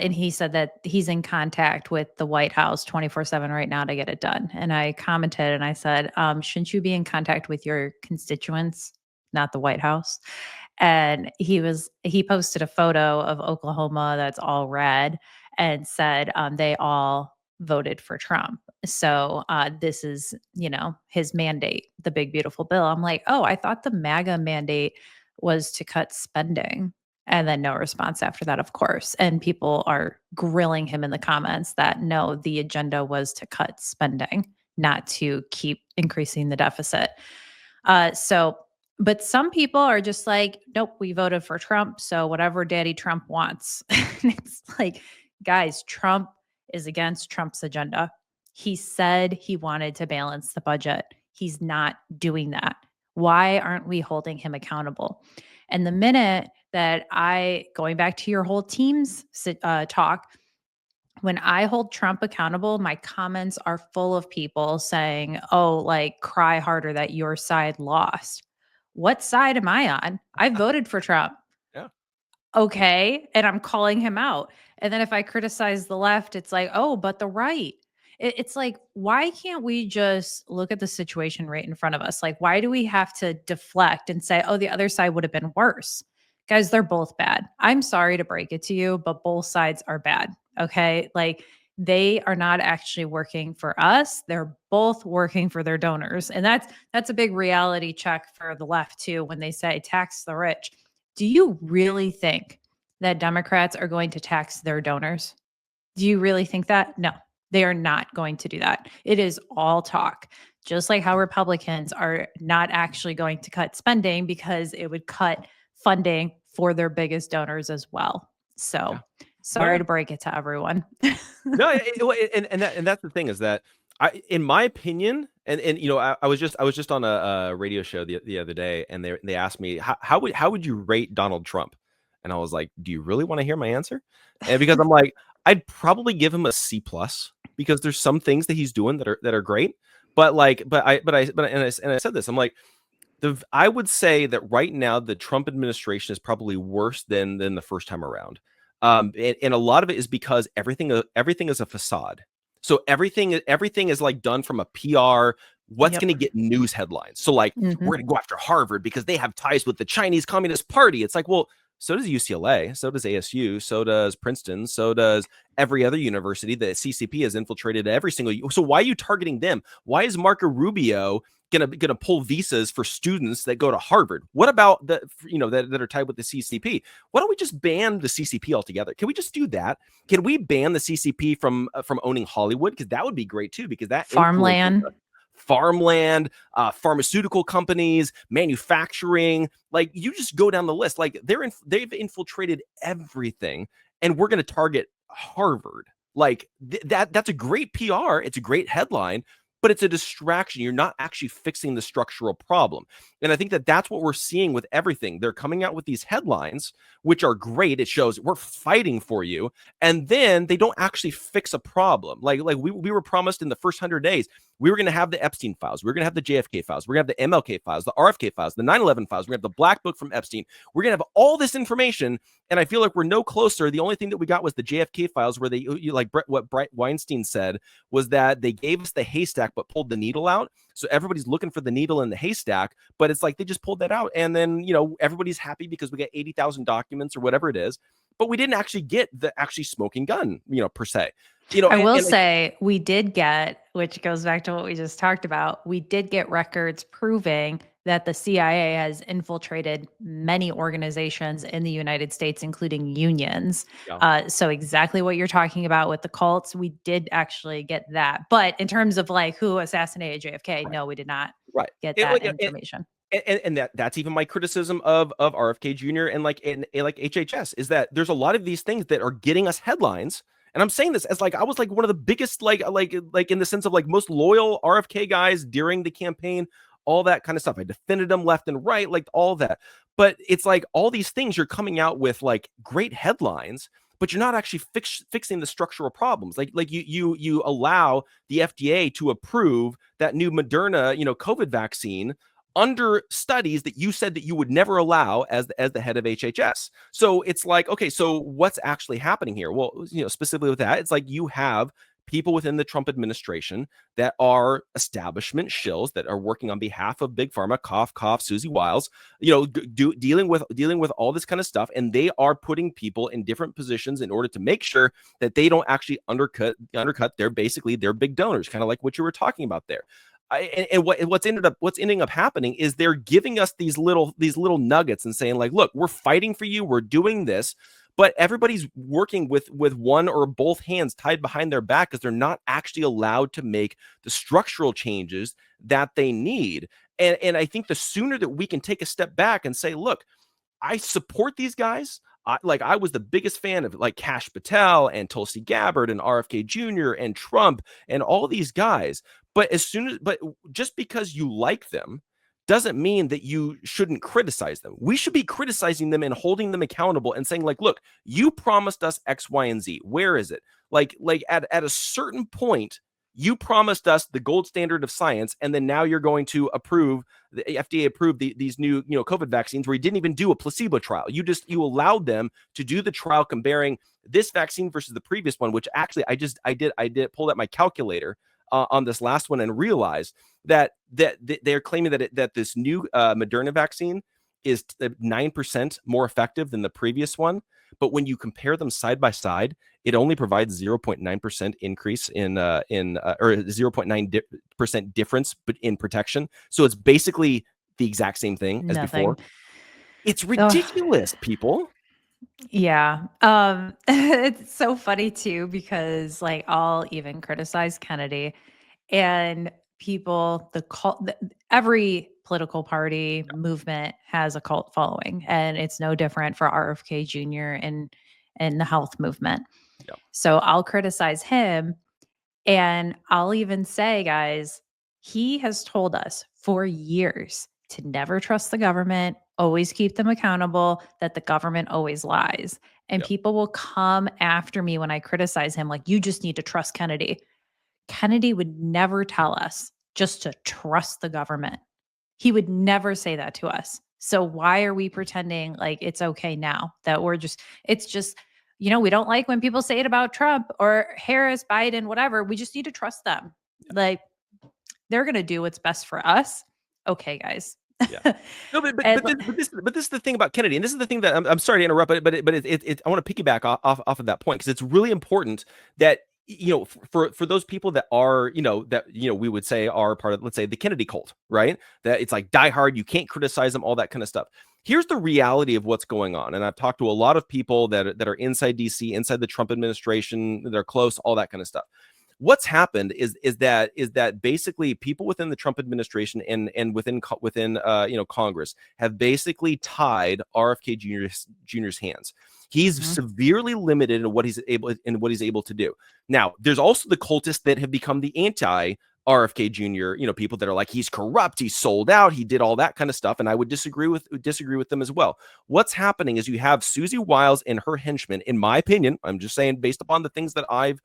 he said that he's in contact with the White House 24/7 right now to get it done. And I commented and I said, shouldn't you be in contact with your constituents not the White House. And he posted a photo of Oklahoma that's all red and said they all voted for Trump. So this is, his mandate, the big beautiful bill. I'm like, oh, I thought the MAGA mandate was to cut spending. And then no response after that, of course. And people are grilling him in the comments that no, the agenda was to cut spending, not to keep increasing the deficit. So, but some people are just like, nope, we voted for Trump. So whatever Daddy Trump wants. And it's like, guys, Trump is against Trump's agenda. He said he wanted to balance the budget. He's not doing that. Why aren't we holding him accountable? And the minute that going back to your whole teams talk, when I hold Trump accountable, my comments are full of people saying, oh, like, cry harder that your side lost. What side am I on? I voted for Trump. Yeah. Okay. And I'm calling him out. And then if I criticize the left, it's like, oh, but the right. It's like, why can't we just look at the situation right in front of us? Like, why do we have to deflect and say, oh, the other side would have been worse? Guys, they're both bad. I'm sorry to break it to you, but both sides are bad. Okay. Like, they are not actually working for us. They're both working for their donors. And that's a big reality check for the left too when they say tax the rich. Do you really think that Democrats are going to tax their donors? Do you really think that? No, they are not going to do that. It is all talk, just like how Republicans are not actually going to cut spending because it would cut funding for their biggest donors as well. So Yeah. sorry to break it to everyone. No, and that's the thing is that in my opinion, and I was just on a radio show the other day, and they asked me how would you rate Donald Trump, and I was like, do you really want to hear my answer? And because I'm like, I'd probably give him a C plus because there's some things that he's doing that are great, but I said this, I'm like, I would say that right now the Trump administration is probably worse than the first time around. And a lot of it is because everything is a facade. So everything is like done from a PR. What's Yep. going to get news headlines? So like Mhm. we're going to go after Harvard because they have ties with the Chinese Communist Party. It's like, well, so does UCLA, so does ASU, so does Princeton, so does every other university that CCP has infiltrated every single. So why are you targeting them? Why is Marco Rubio gonna pull visas for students that go to Harvard? What about that are tied with the CCP? Why don't we just ban the CCP altogether? Can we just do that? Can we ban the CCP from owning Hollywood? Because that would be great too, because that Farmland. farmland, pharmaceutical companies, manufacturing. Like, you just go down the list. Like, they've infiltrated everything, and we're going to target Harvard. Like, that's a great PR. It's a great headline, but it's a distraction. You're not actually fixing the structural problem. And I think that that's what we're seeing with everything. They're coming out with these headlines, which are great. It shows we're fighting for you. And then they don't actually fix a problem. Like we were promised in the first 100 days, we were going to have the Epstein files. We are going to have the JFK files. We're going to have the MLK files, the RFK files, the 9/11 files. We're going to have the black book from Epstein. We're going to have all this information. And I feel like we're no closer. The only thing that we got was the JFK files, where what Brett Weinstein said was that they gave us the haystack, but pulled the needle out. So everybody's looking for the needle in the haystack, but it's like they just pulled that out. And then, everybody's happy because we got 80,000 documents or whatever it is, but we didn't actually get the actually smoking gun, per se. I will say we did get, which goes back to what we just talked about, we did get records proving that the CIA has infiltrated many organizations in the United States, including unions. Yeah. So exactly what you're talking about with the cults, we did actually get that. But in terms of like who assassinated JFK, no, we did not get that information. And that's even my criticism of RFK Jr. and like HHS is that there's a lot of these things that are getting us headlines. And I'm saying this as like I was like one of the biggest like in the sense of like most loyal RFK guys during the campaign, all that kind of stuff. I defended them left and right, like all that. But it's like all these things you're coming out with like great headlines, but you're not actually fixing the structural problems. Like you allow the FDA to approve that new Moderna, COVID vaccine under studies that you said that you would never allow as the head of HHS. So it's like, okay, so what's actually happening here? Well, specifically with that, it's like you have people within the Trump administration that are establishment shills that are working on behalf of big pharma, cough cough, Susie Wiles, dealing with all this kind of stuff, and they are putting people in different positions in order to make sure that they don't actually undercut their big donors, kind of like what you were talking about there. What's ending up happening is they're giving us these little nuggets and saying like, look, we're fighting for you, we're doing this, but everybody's working with one or both hands tied behind their back because they're not actually allowed to make the structural changes that they need. And I think the sooner that we can take a step back and say, look, I support these guys. I was the biggest fan of like Kash Patel and Tulsi Gabbard and RFK Jr. and Trump and all these guys. But just because you like them doesn't mean that you shouldn't criticize them. We should be criticizing them and holding them accountable and saying like, look, you promised us X, Y, and Z. Where is it? Like at a certain point, you promised us the gold standard of science, and then now you're going to approve the FDA approved these new COVID vaccines where you didn't even do a placebo trial. You allowed them to do the trial comparing this vaccine versus the previous one, which actually I did pull out my calculator on this last one and realized that they're claiming that this new Moderna vaccine is 9% more effective than the previous one. But when you compare them side by side, it only provides 0.9% increase in or 0.9% difference in protection. So it's basically the exact same thing as Nothing. before. It's Oh, ridiculous, people. yeah. It's so funny too because like I'll even criticize Kennedy and people every political party movement has a cult following, and it's no different for RFK Jr. and the health movement. Yeah. So I'll criticize him, and I'll even say, guys, he has told us for years to never trust the government, always keep them accountable, that the government always lies. And Yeah. people will come after me when I criticize him, like, you just need to trust Kennedy. Kennedy would never tell us just to trust the government. He would never say that to us. So why are we pretending like it's okay now that it's just, we don't like when people say it about Trump or Harris, Biden, whatever. We just need to trust them. Like they're going to do what's best for us. Okay, guys. Yeah. No, And this is the thing about Kennedy, and this is the thing that I'm sorry to interrupt, but I want to piggyback off of that point because it's really important that for those people that are we would say are part of, let's say, the Kennedy cult, right? That it's like die hard, you can't criticize them, all that kind of stuff. Here's the reality of what's going on, and I've talked to a lot of people that are inside DC, inside the Trump administration, they're close, all that kind of stuff. What's happened is that basically people within the Trump administration and within Congress have basically tied RFK Jr.'s hands. He's severely limited in what he's able to do. Now, there's also the cultists that have become the anti RFK Jr., people that are like, he's corrupt, he's sold out, he did all that kind of stuff. And I would disagree with them as well. What's happening is you have Susie Wiles and her henchmen, in my opinion, I'm just saying based upon the things that I've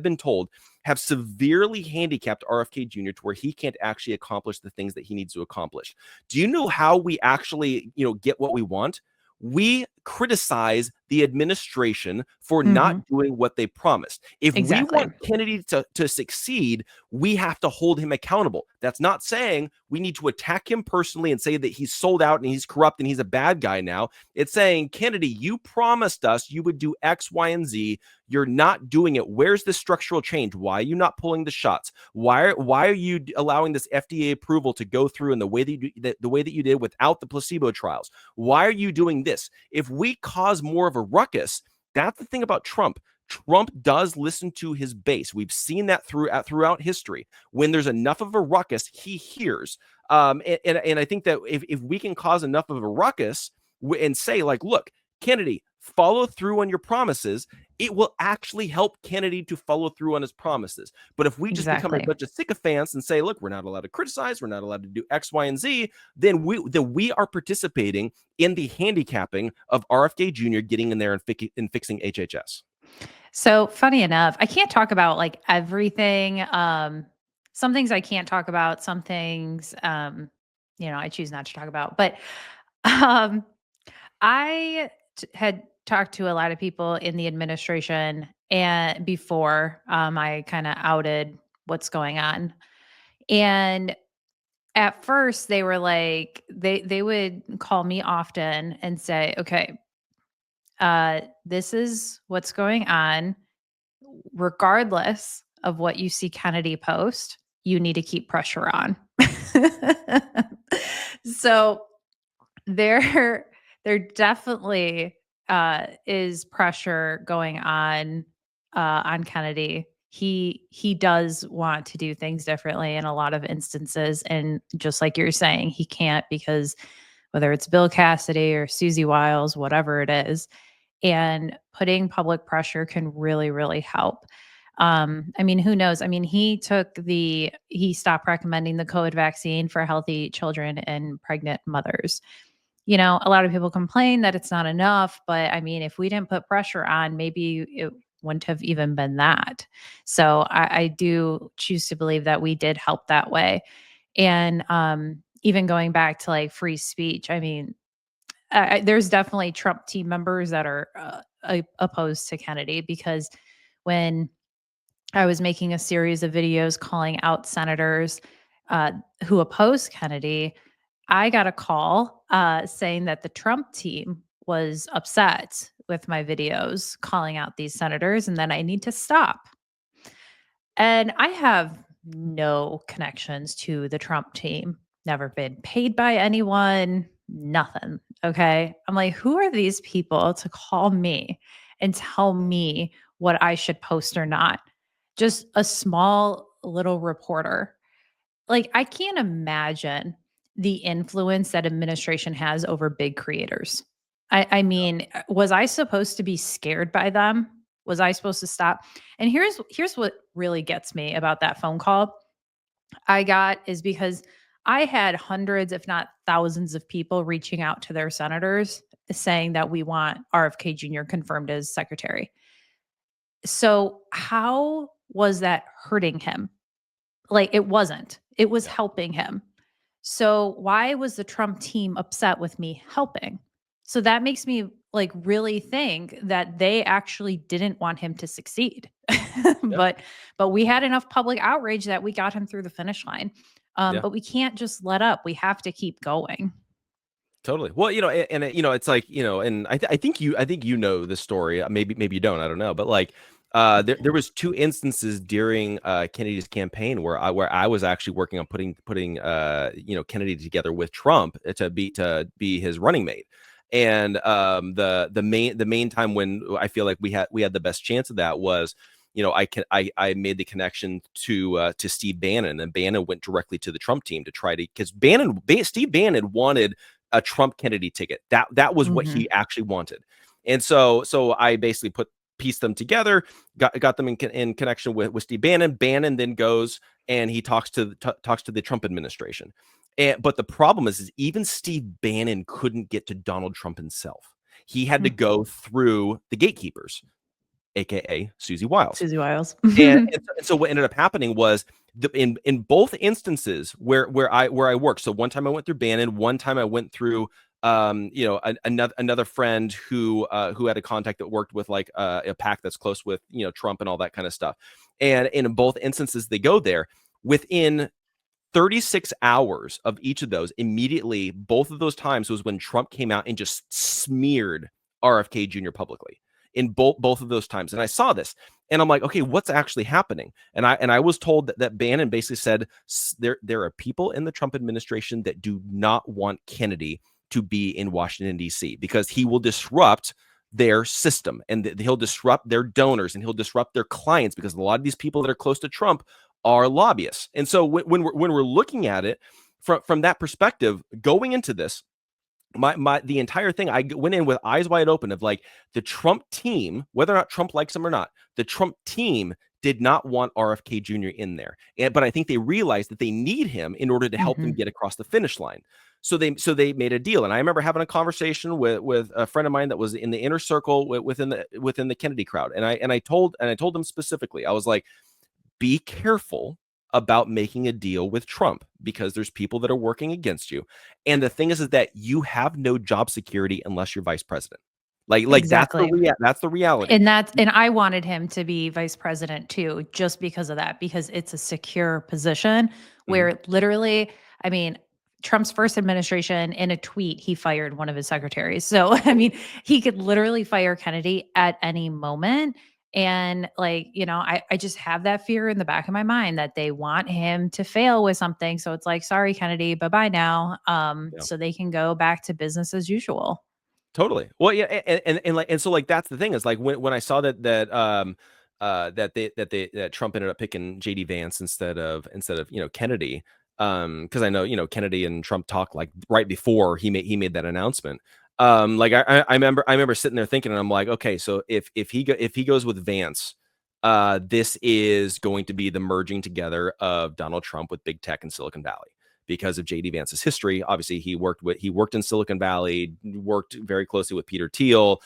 been told, have severely handicapped RFK Jr. to where he can't actually accomplish the things that he needs to accomplish. Do you know how we actually, get what we want? We criticize the administration for not doing what they promised. If we exactly. want Kennedy to succeed, we have to hold him accountable. That's not saying we need to attack him personally and say that he's sold out and he's corrupt and he's a bad guy now. It's saying, Kennedy, you promised us you would do X, Y, and Z. You're not doing it. Where's the structural change? Why are you not pulling the shots? Why are you allowing this FDA approval to go through in the way that you did without the placebo trials? Why are you doing this? If we cause more of a ruckus, that's the thing about Trump. Trump does listen to his base. We've seen that throughout history. When there's enough of a ruckus, he hears. And I think that if we can cause enough of a ruckus and say, like, look, Kennedy, follow through on your promises, it will actually help Kennedy to follow through on his promises. But if we just become a bunch of sycophants and say, look, we're not allowed to criticize, we're not allowed to do X, Y, and Z, then we are participating in the handicapping of RFK Jr. getting in there and fixing HHS. So funny enough, I can't talk about like everything. Some things I can't talk about, some things, I choose not to talk about. But I had talked to a lot of people in the administration, and before I kind of outed what's going on. And at first they were like they would call me often and say, "Okay, this is what's going on. Regardless of what you see Kennedy post, you need to keep pressure on." So there there definitely is pressure going on Kennedy. He does want to do things differently in a lot of instances, and just like you're saying, he can't because whether it's Bill Cassidy or Susie Wiles, whatever it is, and putting public pressure can really, really help. I mean, who knows? I mean, he stopped recommending the COVID vaccine for healthy children and pregnant mothers. You know, a lot of people complain that it's not enough, but I mean, if we didn't put pressure on, maybe it wouldn't have even been that. So I do choose to believe that we did help that way. And even going back to like free speech, I mean, there's definitely Trump team members that are opposed to Kennedy because when I was making a series of videos calling out senators uh, who oppose Kennedy, I got a call saying that the Trump team was upset with my videos calling out these senators and that I need to stop. And I have no connections to the Trump team, never been paid by anyone, nothing. Okay. I'm like, who are these people to call me and tell me what I should post or not? Just a small little reporter. Like, I can't imagine the influence that administration has over big creators. I mean, was I supposed to be scared by them? Was I supposed to stop? And here's what really gets me about that phone call I got is because I had hundreds, if not thousands, of people reaching out to their senators saying that we want RFK Jr. confirmed as secretary. So how was that hurting him? Like, it wasn't. It was Yeah. helping him. So why was the Trump team upset with me helping? So that makes me like really think that they actually didn't want him to succeed. Yeah. but but we had enough public outrage that we got him through the finish line. Yeah. But we can't just let up. We have to keep going. Totally. Well, it's like, and I think the story. Maybe you don't. I don't know. But like, there was two instances during Kennedy's campaign where I was actually working on putting Kennedy together with Trump to be his running mate. And the main time when I feel like we had the best chance of that was, I made the connection to Steve Bannon, and Bannon went directly to the Trump team to try to, because Steve Bannon wanted a Trump Kennedy ticket. That was what Mhm. he actually wanted. And so I basically pieced them together, got them in connection with Steve Bannon. Bannon then goes and he talks to the Trump administration. But the problem is even Steve Bannon couldn't get to Donald Trump himself. He had to Mm. go through the gatekeepers, aka Susie Wiles. Susie Wiles. And so what ended up happening was in both instances where I worked. So one time I went through Bannon, one time I went through another friend who had a contact that worked with like a pack that's close with Trump and all that kind of stuff. And in both instances they go there within 36 hours of each of those. Immediately, both of those times was when Trump came out and just smeared RFK Jr. publicly in both of those times. And I saw this and I'm like, okay, what's actually happening? And I was told that Bannon basically said there are people in the Trump administration that do not want Kennedy to be in Washington, D.C. because he will disrupt their system, and he'll disrupt their donors, and he'll disrupt their clients, because a lot of these people that are close to Trump are lobbyists. And so when we're looking at it from that perspective, going into this, the entire thing, I went in with eyes wide open of like, the Trump team, whether or not Trump likes him or not, the Trump team did not want RFK Jr. in there. But I think they realized that they need him in order to help them Mhm. get across the finish line. So they made a deal. And I remember having a conversation with a friend of mine that was in the inner circle within the Kennedy crowd. And I told them specifically, I was like, be careful about making a deal with Trump, because there's people that are working against you. And the thing is that you have no job security unless you're vice president. Like Exactly. that's the reality. And I wanted him to be vice president too, just because of that, because it's a secure position Mhm. where literally, I mean, Trump's first administration, in a tweet, he fired one of his secretaries. So, I mean, he could literally fire Kennedy at any moment. And like, I just have that fear in the back of my mind that they want him to fail with something. So it's like, sorry, Kennedy, bye-bye now. Yeah. So they can go back to business as usual. Totally. Well, yeah, and like, and so like that's the thing is like when I saw that Trump ended up picking JD Vance instead of Kennedy, because I know Kennedy and Trump talked like right before he made that announcement. Like I remember sitting there thinking, and I'm like, okay, so if he goes with Vance, this is going to be the merging together of Donald Trump with big tech and Silicon Valley because of JD Vance's history. Obviously, he worked in Silicon Valley, worked very closely with Peter Thiel.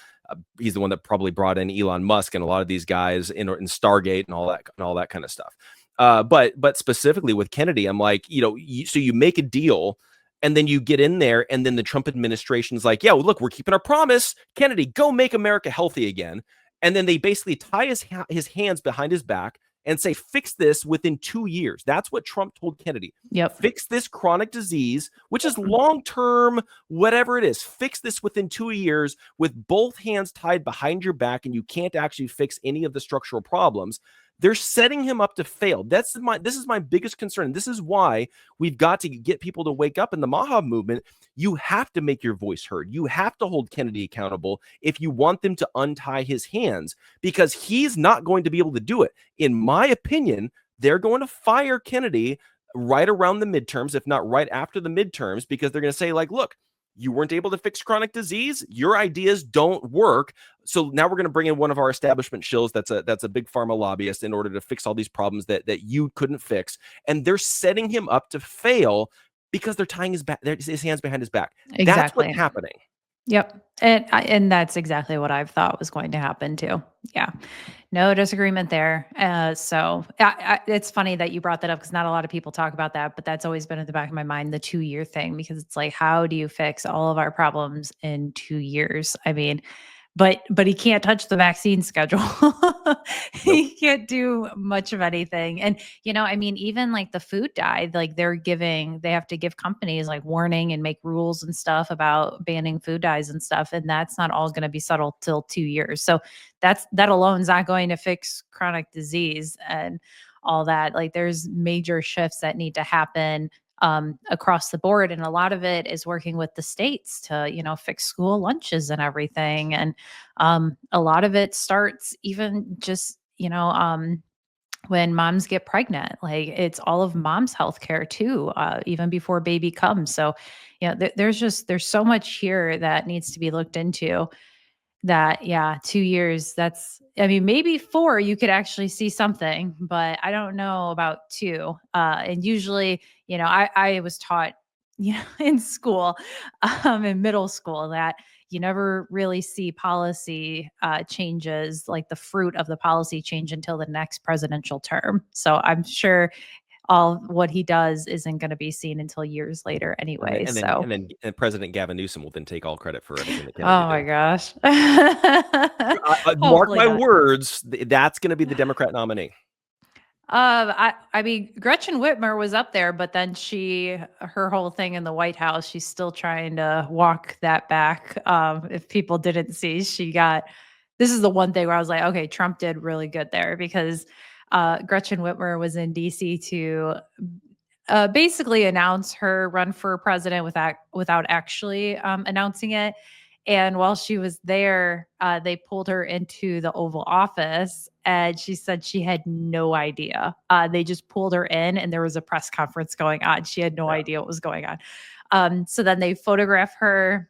He's the one that probably brought in Elon Musk and a lot of these guys in Stargate and all that kind of stuff. But specifically with Kennedy, I'm like, so you make a deal. And then you get in there, and then the Trump administration's like, yeah, well, look, we're keeping our promise. Kennedy, go make America healthy again. And then they basically tie his hands behind his back and say, fix this within 2 years. That's what Trump told Kennedy. Yep. Fix this chronic disease, which is long term, whatever it is. Fix this within 2 years with both hands tied behind your back, and you can't actually fix any of the structural problems. They're setting him up to fail. This is my biggest concern. This is why we've got to get people to wake up in the Maha movement. You have to make your voice heard. You have to hold Kennedy accountable if you want them to untie his hands, because he's not going to be able to do it. In my opinion, they're going to fire Kennedy right around the midterms, if not right after the midterms, because they're going to say, like, look, you weren't able to fix chronic disease. Your ideas don't work. So now we're going to bring in one of our establishment shills that's a big pharma lobbyist in order to fix all these problems that you couldn't fix. And they're setting him up to fail because they're tying his hands behind his back. That's what's Exactly. happening. Yep. And that's exactly what I've thought was going to happen too. Yeah. No disagreement there. So it's funny that you brought that up because not a lot of people talk about that, but that's always been at the back of my mind, the 2 year thing, because it's like, how do you fix all of our problems in 2 years? I mean, but he can't touch the vaccine schedule. Nope. He can't do much of anything. And I mean, even like the food dye, like they have to give companies like warning and make rules and stuff about banning food dyes and stuff. And that's not all going to be settled till 2 years. So that alone is not going to fix chronic disease and all that. Like there's major shifts that need to happen across the board. And a lot of it is working with the states to, fix school lunches and everything. And a lot of it starts even just, when moms get pregnant, like it's all of mom's healthcare too, even before baby comes. So, there's so much here that needs to be looked into that, yeah, 2 years, I mean, maybe 4, you could actually see something, but I don't know about 2. And usually, I was taught, in school, in middle school that you never really see policy, changes, like the fruit of the policy change until the next presidential term. So I'm sure all what he does isn't gonna be seen until years later And then anyway, and then so and then and President Gavin Newsom will then take all credit for everything that Kennedy oh my did. gosh. Mark Hopefully my not. words, that's going to be the Democrat nominee. I mean, Gretchen Whitmer was up there, but then her whole thing in the White House, she's still trying to walk that back. If people didn't see, this is the one thing where I was like, okay, Trump did really good there because Gretchen Whitmer was in DC to basically announce her run for president without actually announcing it. And while she was there, they pulled her into the Oval Office, and she said she had no idea. They just pulled her in, and there was a press conference going on. She had no Yeah. idea what was going on. So then they photograph her,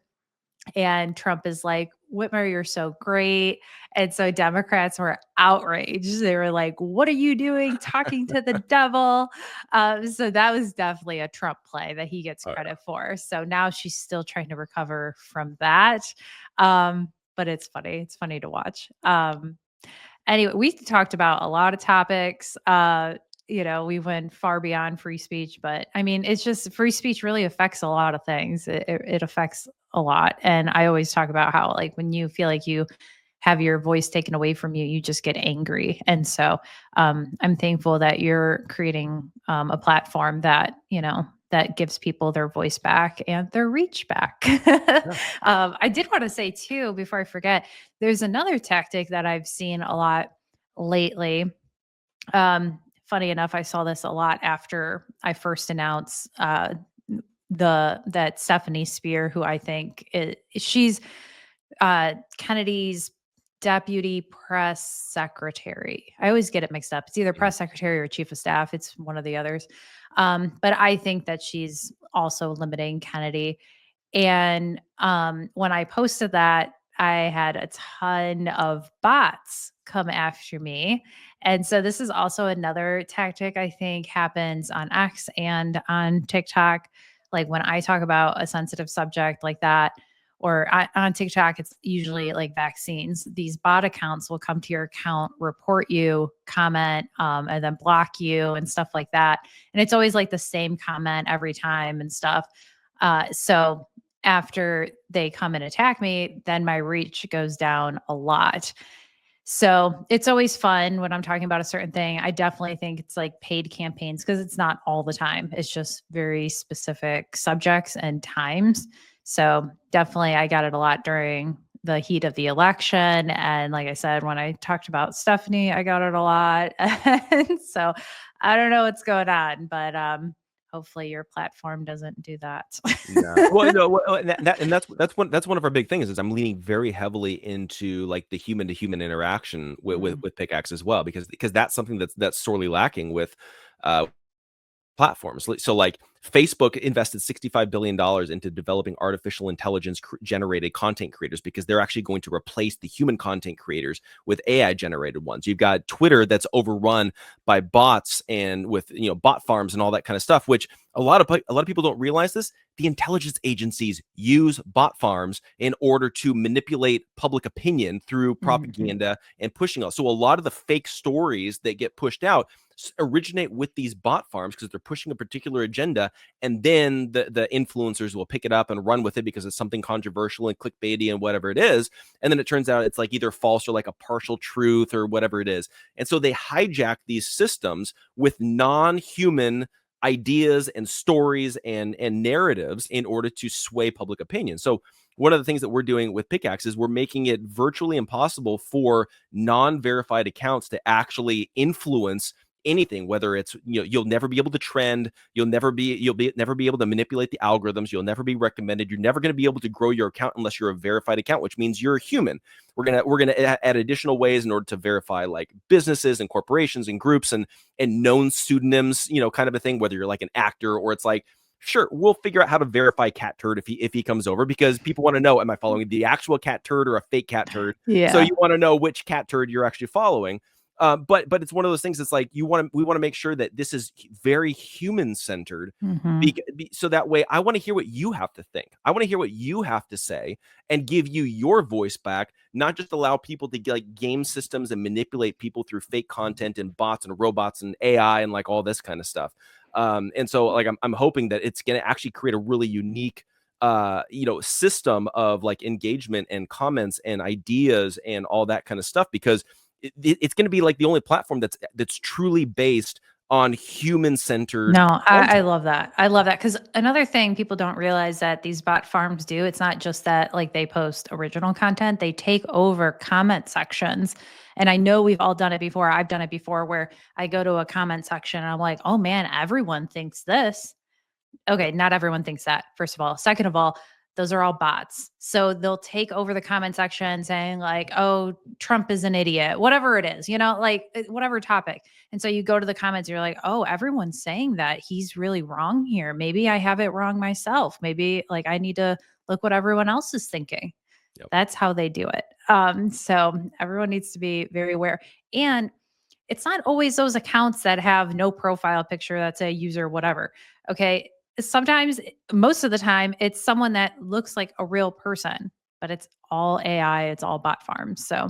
and Trump is like, Whitmer, you're so great. And so Democrats were outraged. They were like, what are you doing talking to the devil? So that was definitely a Trump play that he gets Oh, yeah. credit for. So now she's still trying to recover from that. But it's funny. It's funny to watch. Anyway, we talked about a lot of topics. We went far beyond free speech, but I mean, it's just free speech really affects a lot of things. It affects a lot. And I always talk about how, like, when you feel like you have your voice taken away from you, you just get angry. And so I'm thankful that you're creating a platform that, that gives people their voice back and their reach back. Yeah. I did want to say too, before I forget, there's another tactic that I've seen a lot lately. Funny enough, I saw this a lot after I first announced that Stephanie Spear, who I think she's Kennedy's deputy press secretary. I always get it mixed up. It's either press secretary or chief of staff. It's one of the others. But I think that she's also limiting Kennedy. And when I posted that, I had a ton of bots come after me. And so this is also another tactic I think happens on X and on TikTok. Like when I talk about a sensitive subject like that, or on TikTok, it's usually like vaccines. These bot accounts will come to your account, report you, comment, and then block you and stuff like that. And it's always like the same comment every time and stuff. So after they come and attack me, then my reach goes down a lot. So it's always fun when I'm talking about a certain thing. I definitely think it's like paid campaigns because it's not all the time. It's just very specific subjects and times. So definitely I got it a lot during the heat of the election. And like I said, when I talked about Stephanie, I got it a lot. And so I don't know what's going on, but hopefully your platform doesn't do that. Yeah. Well, that's one of our big things is I'm leaning very heavily into like the human to human interaction with pickaxe as well, because that's something that's sorely lacking with platforms. So like Facebook invested $65 billion into developing artificial intelligence generated content creators because they're actually going to replace the human content creators with AI generated ones. You've got Twitter that's overrun by bots and with bot farms and all that kind of stuff, which a lot of people don't realize this. The intelligence agencies use bot farms in order to manipulate public opinion through propaganda and pushing out. So a lot of the fake stories that get pushed out originate with these bot farms because they're pushing a particular agenda, and then the influencers will pick it up and run with it because it's something controversial and clickbaity and whatever it is, and then it turns out it's like either false or like a partial truth or whatever it is. And so they hijack these systems with non-human ideas and stories and narratives in order to sway public opinion. So one of the things that we're doing with Pickaxe is we're making it virtually impossible for non-verified accounts to actually influence anything, whether it's you'll never be able to trend, you'll never be able to manipulate the algorithms, you'll never be recommended, you're never going to be able to grow your account unless you're a verified account, which means you're a human. We're gonna add additional ways in order to verify like businesses and corporations and groups and known pseudonyms, kind of a thing, whether you're like an actor or it's like, sure, we'll figure out how to verify Cat Turd if he comes over, because people want to know, am I following the actual Cat Turd or a fake Cat Turd? Yeah. So you want to know which Cat Turd you're actually following. But it's one of those things that's like we want to make sure that this is very human centered, so that way I want to hear what you have to think. I want to hear what you have to say and give you your voice back, not just allow people to like game systems and manipulate people through fake content and bots and robots and AI and like all this kind of stuff. And so like I'm hoping that it's going to actually create a really unique system of like engagement and comments and ideas and all that kind of stuff, because it's going to be like the only platform that's truly based on human-centered. No, I love that. I love that, because another thing people don't realize that these bot farms do, it's not just that like they post original content, they take over comment sections. And I know we've all done it before. I've done it before where I go to a comment section and I'm like, oh man, everyone thinks this. Okay, not everyone thinks that, first of all. Second of all, those are all bots. So they'll take over the comment section saying like, oh, Trump is an idiot, whatever it is, like whatever topic. And so you go to the comments, you're like, oh, everyone's saying that he's really wrong here. Maybe I have it wrong myself. Maybe like I need to look what everyone else is thinking. Yep. That's how they do it. So everyone needs to be very aware. And it's not always those accounts that have no profile picture that's a user, whatever. Okay. Sometimes, most of the time, it's someone that looks like a real person, but it's all AI, it's all bot farms. So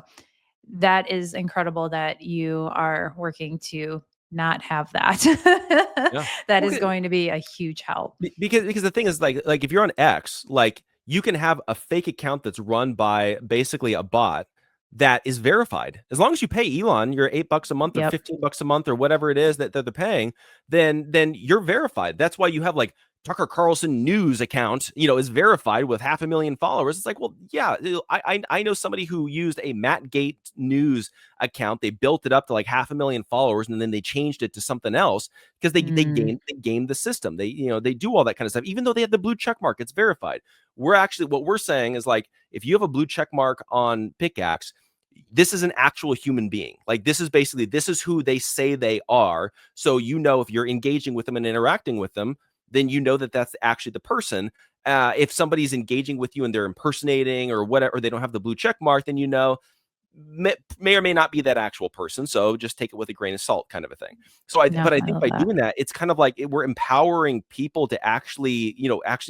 that is incredible that you are working to not have that. Yeah. That is going to be a huge help. Because the thing is like if you're on X, like you can have a fake account that's run by basically a bot that is verified. As long as you pay Elon your $8 a month or Yep. $15 a month or whatever it is that they're paying, then you're verified. That's why you have like Tucker Carlson news account, is verified with 500,000 followers. It's like, well, yeah, I know somebody who used a Matt Gaetz news account. They built it up to like 500,000 followers, and then they changed it to something else because they gamed the system. They do all that kind of stuff, even though they have the blue check mark. It's verified. What we're saying is like, if you have a blue check mark on Pickaxe, this is an actual human being. Like this is who they say they are. So if you're engaging with them and interacting with them, then that that's actually the person. If somebody's engaging with you and they're impersonating or whatever, or they don't have the blue check mark, then may or may not be that actual person. So just take it with a grain of salt, kind of a thing. So No, but I I think love by that. doing that, it's kind of like we're empowering people to actually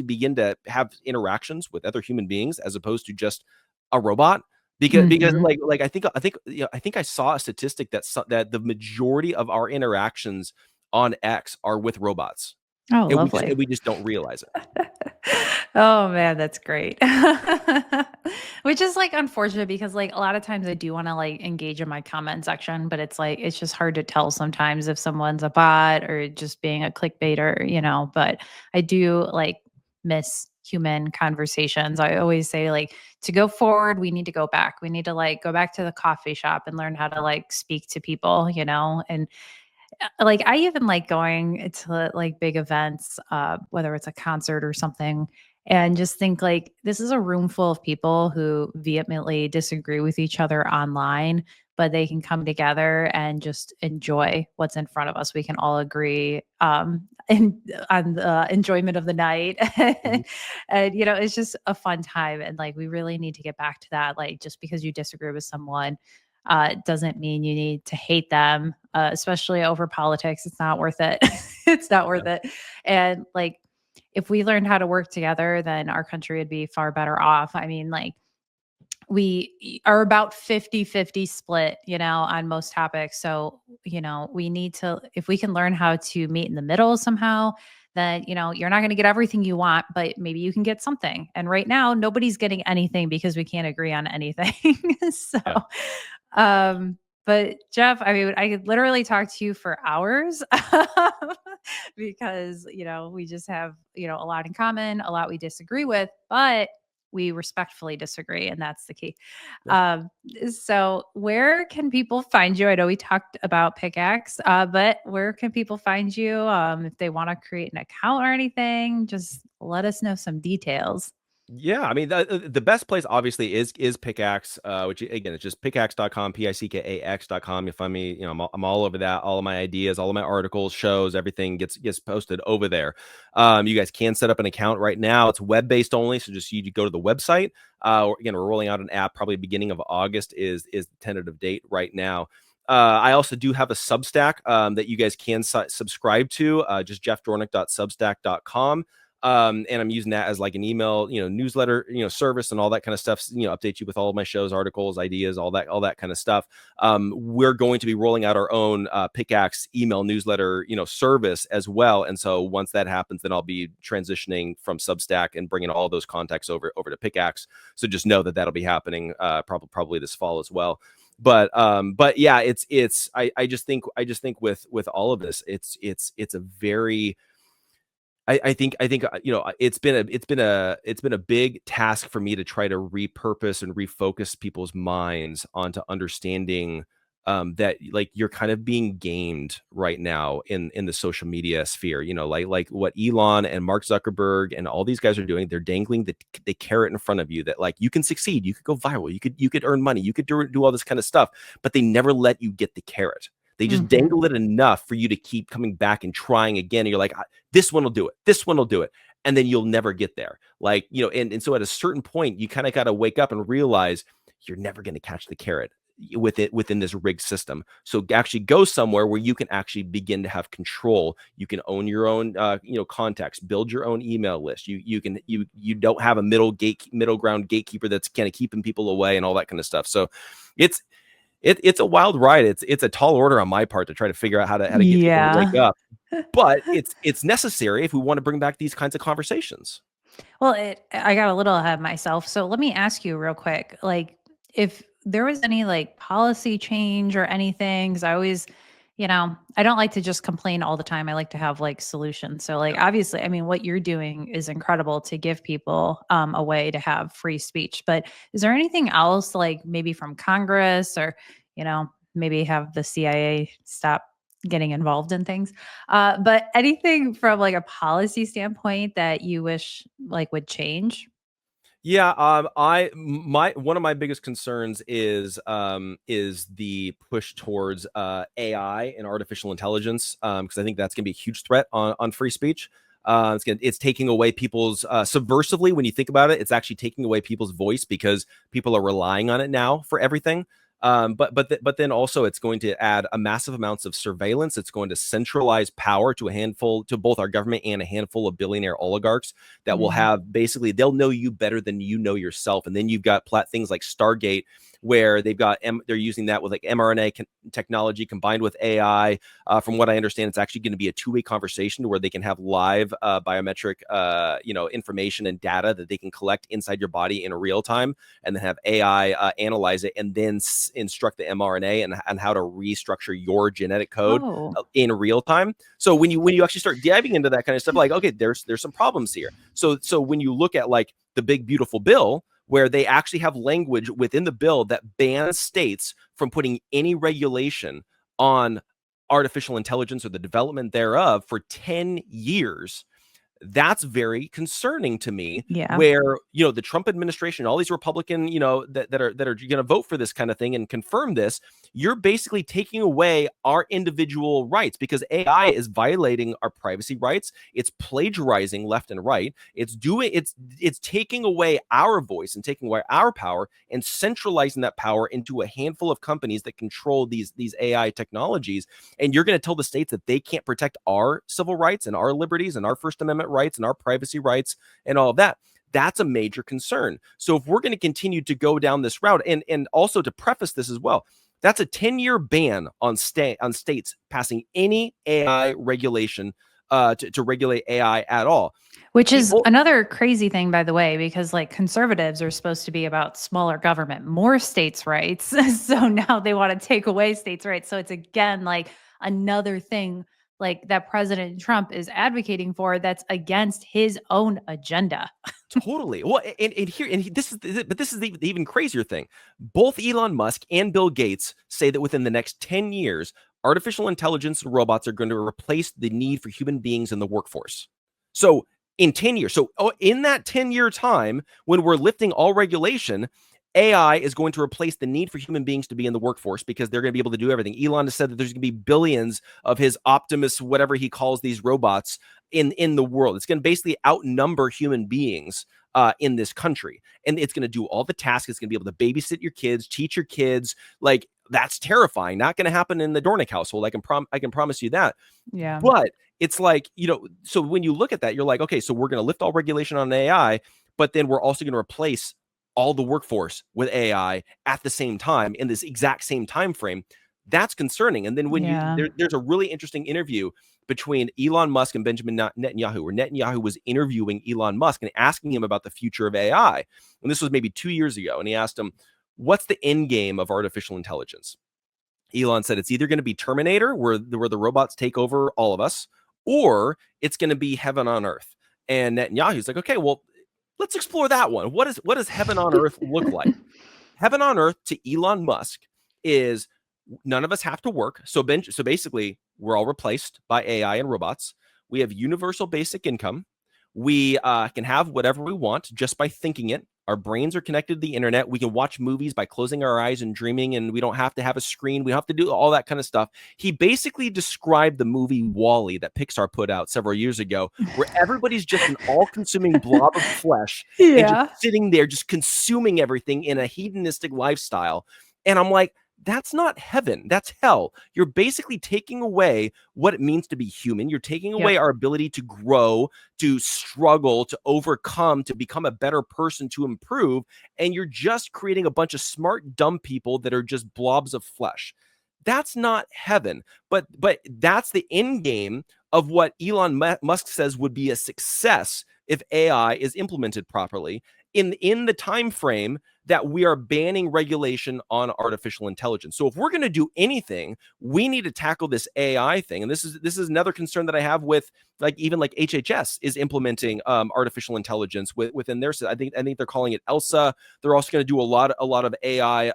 begin to have interactions with other human beings as opposed to just a robot. Because Mhm. I think I saw a statistic that the majority of our interactions on X are with robots, Oh, and lovely. we just don't realize it. Oh man, that's great. Which is like unfortunate because like a lot of times I do want to like engage in my comment section, but it's like it's just hard to tell sometimes if someone's a bot or just being a clickbaiter, but I do like miss human conversations. I always say like to go forward, we need to go back. We need to like go back to the coffee shop and learn how to like speak to people, and like I even like going to like big events, whether it's a concert or something, and just think like this is a room full of people who vehemently disagree with each other online, but they can come together and just enjoy what's in front of us. We can all agree on the enjoyment of the night. Mhm. And it's just a fun time. And like we really need to get back to that. Like just because you disagree with someone doesn't mean you need to hate them, especially over politics. It's not worth it. It's not Yeah. worth it. And like, if we learned how to work together, then our country would be far better off. I mean, like, we are about 50-50 split, on most topics. So, we need to, if we can learn how to meet in the middle somehow, then, you're not going to get everything you want, but maybe you can get something. And right now, nobody's getting anything because we can't agree on anything. So, Yeah. um, but Jeff, I mean, I could literally talk to you for hours because, we just have, a lot in common, a lot we disagree with, but we respectfully disagree. And that's the key. Yeah. Um, so where can people find you? I know we talked about Pickaxe, but where can people find you if they want to create an account or anything? Just let us know some details. Yeah, I mean, the best place obviously is Pickaxe, which again, it's just pickaxe.com, pickax.com. You'll find me, I'm all over that. All of my ideas, all of my articles, shows, everything gets posted over there. You guys can set up an account right now. It's web-based only, so just you go to the website. Again, we're rolling out an app probably beginning of August is the tentative date right now. I also do have a Substack that you guys can subscribe to, just jeffdornik.substack.com. And I'm using that as like an email, newsletter, service and all that kind of stuff, update you with all of my shows, articles, ideas, all that kind of stuff. We're going to be rolling out our own Pickaxe email newsletter, service as well. And so once that happens, then I'll be transitioning from Substack and bringing all those contacts over to Pickaxe. So just know that that'll be happening probably this fall as well. But yeah, I just think with all of this, it's a very, I think it's been a big task for me to try to repurpose and refocus people's minds onto understanding that like you're kind of being gamed right now in the social media sphere. Like what Elon and Mark Zuckerberg and all these guys are doing. They're dangling the carrot in front of you that like you can succeed, you could go viral, you could earn money, you could do all this kind of stuff, but they never let you get the carrot. They just Mhm. dangle it enough for you to keep coming back and trying again. And you're like, this one will do it. This one will do it. And then you'll never get there. Like, and so at a certain point, you kind of got to wake up and realize you're never going to catch the carrot within this rigged system. So actually go somewhere where you can actually begin to have control. You can own your own, contacts, build your own email list. You don't have a middle ground gatekeeper that's kind of keeping people away and all that kind of stuff. So it's a wild ride. It's a tall order on my part to try to figure out how to get people to wake Yeah. up, but it's necessary if we want to bring back these kinds of conversations. Well, I got a little ahead of myself. So let me ask you real quick, like if there was any like policy change or anything, because I always, I don't like to just complain all the time. I like to have like solutions. So like Yeah. obviously, I mean, what you're doing is incredible to give people a way to have free speech. But is there anything else like maybe from Congress or, maybe have the CIA stop getting involved in things? But anything from like a policy standpoint that you wish like would change? Yeah, I my one of my biggest concerns is the push towards AI and artificial intelligence, because I think that's going to be a huge threat on free speech. It's taking away people's subversively. When you think about it, it's actually taking away people's voice because people are relying on it now for everything. But then also it's going to add a massive amounts of surveillance. It's going to centralize power to a handful, to both our government and a handful of billionaire oligarchs that will Mm. have, basically they'll know you better than you know yourself. And then you've got things like Stargate, where they're using that with like mRNA technology combined with AI. From what I understand, it's actually going to be a two-way conversation where they can have live biometric information and data that they can collect inside your body in real time, and then have AI analyze it and then instruct the mRNA and how to restructure your genetic code Oh, in real time. So when you actually start diving into that kind of stuff, like, okay, there's some problems here. So when you look at like the big beautiful bill, where they actually have language within the bill that bans states from putting any regulation on artificial intelligence or the development thereof for 10 years, that's very concerning to me, yeah. where the Trump administration, all these Republican, that are going to vote for this kind of thing and confirm this, you're basically taking away our individual rights, because AI is violating our privacy rights. It's plagiarizing left and right. It's taking away our voice and taking away our power and centralizing that power into a handful of companies that control these AI technologies. And you're going to tell the states that they can't protect our civil rights and our liberties and our First Amendment rights and our privacy rights and all of that. That's a major concern. So if we're going to continue to go down this route, and also to preface this as well, that's a 10-year ban on states passing any AI regulation to regulate AI at all. Which is People another crazy thing, by the way, because like conservatives are supposed to be about smaller government, more states' rights. So now they want to take away states' rights. So it's again like another thing like that President Trump is advocating for that's against his own agenda. Totally. Well, this is the even crazier thing. Both Elon Musk and Bill Gates say that within the next 10 years, artificial intelligence and robots are going to replace the need for human beings in the workforce. So in 10 years, in that 10-year time, when we're lifting all regulation, AI is going to replace the need for human beings to be in the workforce, because they're going to be able to do everything. Elon has said that there's going to be billions of his Optimus, whatever he calls these robots, in the world. It's going to basically outnumber human beings in this country, and it's going to do all the tasks. It's going to be able to babysit your kids, teach your kids. Like, that's terrifying. Not going to happen in the Dornik household. I can promise you that. Yeah. But it's like, so when you look at that, you're like, okay, so we're going to lift all regulation on AI, but then we're also going to replace all the workforce with AI at the same time in this exact same time frame. That's concerning. And then when Yeah. there's a really interesting interview between Elon Musk and Benjamin Netanyahu, where Netanyahu was interviewing Elon Musk and asking him about the future of AI. And this was maybe 2 years ago. And he asked him, what's the end game of artificial intelligence? Elon said it's either going to be Terminator, where the robots take over all of us, or it's going to be heaven on earth. And Netanyahu's like, okay, well, let's explore that one. What does heaven on earth look like? Heaven on earth to Elon Musk is none of us have to work. So basically, we're all replaced by AI and robots. We have universal basic income. We can have whatever we want just by thinking it. Our brains are connected to the internet. We can watch movies by closing our eyes and dreaming, and we don't have to have a screen. We don't have to do all that kind of stuff. He basically described the movie Wall-E that Pixar put out several years ago, where everybody's just an all-consuming blob of flesh and just Yeah. sitting there, just consuming everything in a hedonistic lifestyle. And I'm like, that's not heaven. That's hell. You're basically taking away what it means to be human. You're taking Yep. away our ability to grow, to struggle, to overcome, to become a better person, to improve. And you're just creating a bunch of smart, dumb people that are just blobs of flesh. That's not heaven, but that's the end game of what Elon Musk says would be a success if AI is implemented properly in the time frame that we are banning regulation on artificial intelligence. So if we're going to do anything, we need to tackle this AI thing. And this is another concern that I have with like even like HHS is implementing artificial intelligence within their. I think they're calling it Elsa. They're also going to do a lot of AI,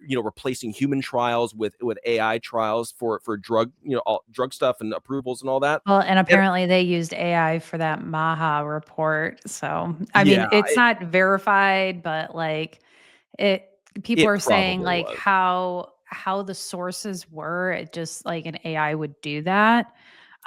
replacing human trials with AI trials for drug all drug stuff and approvals and all that. Well, and And apparently they used AI for that Maha report. So, I yeah, mean, it's not verified, but like it people it are saying probably like was. how the sources were, it just like an AI would do that.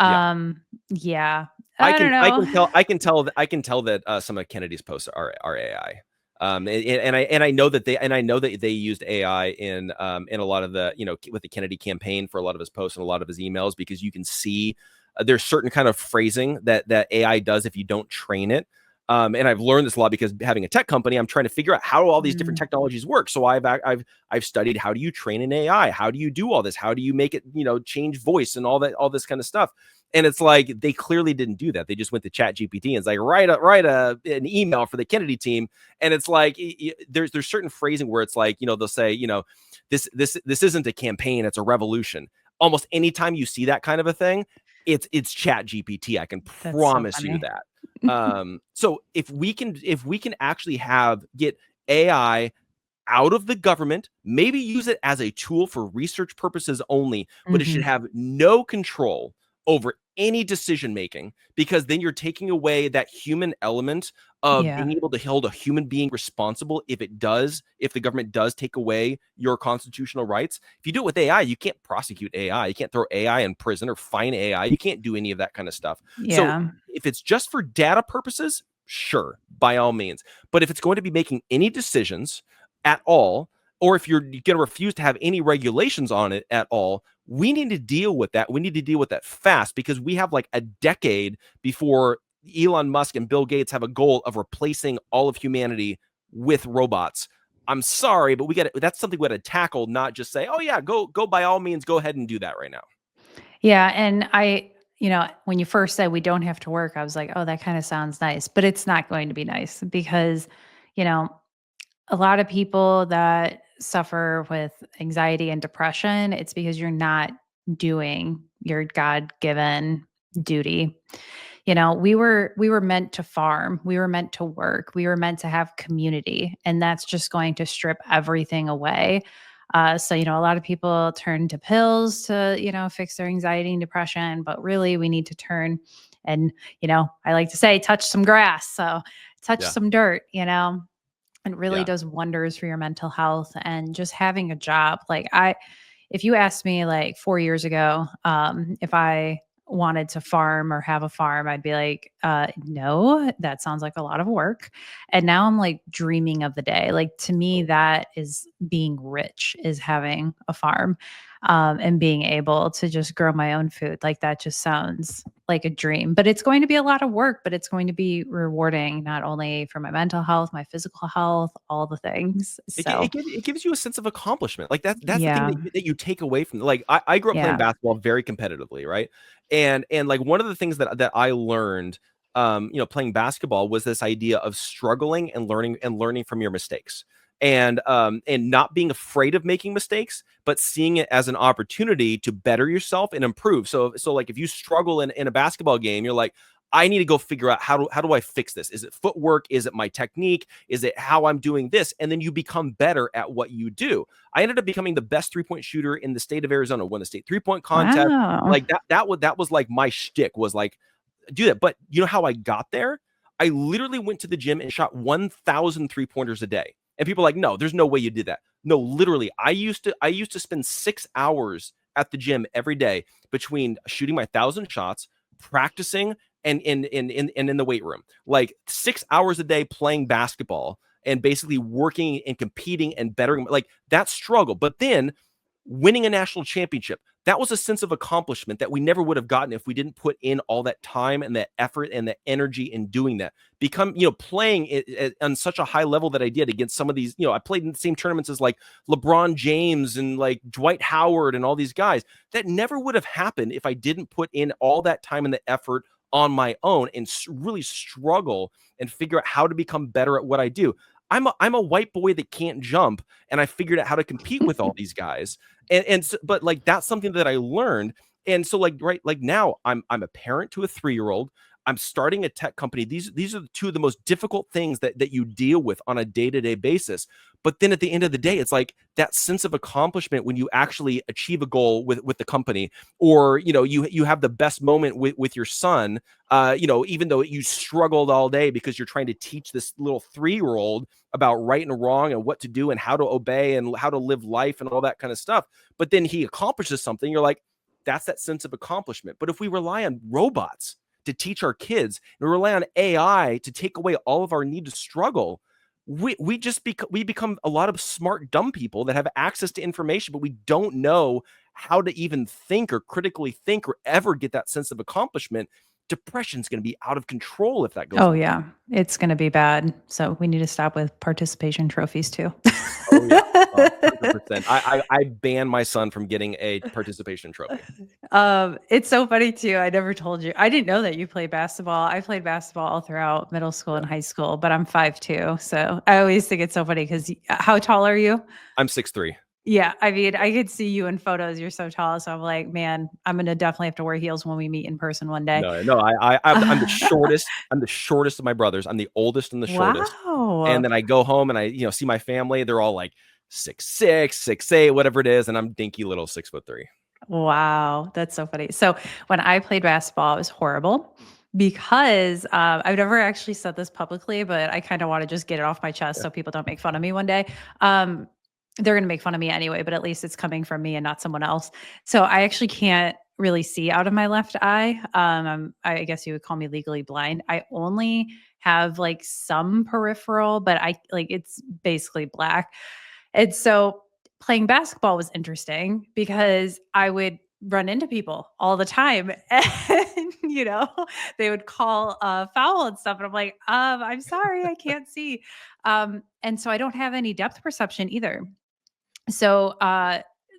Yeah. Yeah. I I can don't I know. can tell I can tell that I can tell that some of Kennedy's posts are AI. And I know that they used AI in a lot of the with the Kennedy campaign for a lot of his posts and a lot of his emails, because you can see there's certain kind of phrasing that AI does if you don't train it. And I've learned this a lot because having a tech company, I'm trying to figure out how all these different Mm, technologies work. So I've studied, how do you train an AI? How do you do all this? How do you make it change voice and all this kind of stuff? And it's like they clearly didn't do that. They just went to Chat GPT and it's like write an email for the Kennedy team. And it's like there's certain phrasing where it's like they'll say this isn't a campaign, it's a revolution. Almost anytime you see that kind of a thing, it's Chat GPT. I can that's so promise you funny. that. So if we can actually get AI out of the government, maybe use it as a tool for research purposes only, but it should Mhm. have no control over any decision making, because then you're taking away that human element of Yeah. being able to hold a human being responsible if the government does take away your constitutional rights. If you do it with AI, you can't prosecute AI, you can't throw AI in prison or fine AI, you can't do any of that kind of stuff. So Yeah. if it's just for data purposes, sure, by all means. But if it's going to be making any decisions at all, or if you're going to refuse to have any regulations on it at all, we need to deal with that. We need to deal with that fast, because we have like a decade before Elon Musk and Bill Gates have a goal of replacing all of humanity with robots. I'm sorry, but that's something we got to tackle, not just say, "Oh yeah, go by all means, go ahead and do that right now." Yeah, and when you first said we don't have to work, I was like, "Oh, that kinda sounds nice," but it's not going to be nice because, you know, a lot of people that suffer with anxiety and depression, it's because you're not doing your God-given duty. We were meant to farm, we were meant to work, we were meant to have community, and that's just going to strip everything away. So a lot of people turn to pills to, fix their anxiety and depression, but really we need to turn and, I like to say, touch some grass. So touch Yeah, some dirt, it really yeah, does wonders for your mental health and just having a job. If you asked me like 4 years ago, if I wanted to farm or have a farm, I'd be like, no, that sounds like a lot of work. And now I'm like dreaming of the day. Like to me, that is being rich, is having a farm, and being able to just grow my own food. Like that just sounds like a dream, but it's going to be a lot of work, but it's going to be rewarding, not only for my mental health, my physical health, all the things. So it gives you a sense of accomplishment. Like that's the thing yeah, that you take away from. Like I grew up playing yeah. basketball very competitively, right? And like one of the things that I learned, playing basketball, was this idea of struggling and learning from your mistakes, and not being afraid of making mistakes, but seeing it as an opportunity to better yourself and improve. So like if you struggle in a basketball game, you're like, I need to go figure out how do I fix this? Is it footwork? Is it my technique? Is it how I'm doing this? And then you become better at what you do. I ended up becoming the best 3-point shooter in the state of Arizona, won the state 3-point contest. Wow. Like that was like my shtick, was like do that. But you know how I got there? I literally went to the gym and shot 1,000 3-pointers a day. And people are like, no, there's no way you did that. No, literally, I used to spend 6 hours at the gym every day between shooting my 1,000 shots, practicing, and in the weight room. Like 6 hours a day playing basketball and basically working and competing and bettering, like that struggle. But then winning a national championship, that was a sense of accomplishment that we never would have gotten if we didn't put in all that time and that effort and the energy in doing that. Playing it on such a high level that I did against some of these, I played in the same tournaments as like LeBron James and like Dwight Howard and all these guys. That never would have happened if I didn't put in all that time and the effort on my own and really struggle and figure out how to become better at what I do. I'm a white boy that can't jump, and I figured out how to compete with all these guys. But like that's something that I learned. And so like now I'm a parent to a 3-year-old. I'm starting a tech company. These are the two of the most difficult things that you deal with on a day-to-day basis. But then at the end of the day, it's like that sense of accomplishment when you actually achieve a goal with the company, or you have the best moment with your son. Even though you struggled all day because you're trying to teach this little 3-year-old about right and wrong and what to do and how to obey and how to live life and all that kind of stuff. But then he accomplishes something. You're like, that's that sense of accomplishment. But if we rely on robots to teach our kids and we rely on AI to take away all of our need to struggle, we become a lot of smart, dumb people that have access to information, but we don't know how to even think or critically think or ever get that sense of accomplishment. Depression's going to be out of control if that goes Oh on. yeah, it's going to be bad. So we need to stop with participation trophies too. Oh yeah, 100%. I ban my son from getting a participation trophy. It's so funny too. I never told you. I didn't know that you played basketball. I played basketball all throughout middle school Yeah. and high school, but I'm 5'2". So I always think it's so funny because how tall are you? I'm 6'3". Yeah, I mean, I could see you in photos. You're so tall. So I'm like, man, I'm gonna definitely have to wear heels when we meet in person one day. No, I'm the shortest. I'm the shortest of my brothers. I'm the oldest and the shortest. And Wow. then I go home and I see my family. They're all like 6'6", 6'8", whatever it is, and I'm dinky little 6'3". Wow, that's so funny. So when I played basketball, it was horrible because I've never actually said this publicly, but I kind of want to just get it off my chest Yeah. so people don't make fun of me one day. Um, they're going to make fun of me anyway, but at least it's coming from me and not someone else. So I actually can't really see out of my left eye. I guess you would call me legally blind. I only have like some peripheral, but I like it's basically black. And so playing basketball was interesting because I would run into people all the time and they would call foul and stuff and I'm like I'm sorry I can't see and so I don't have any depth perception either. So,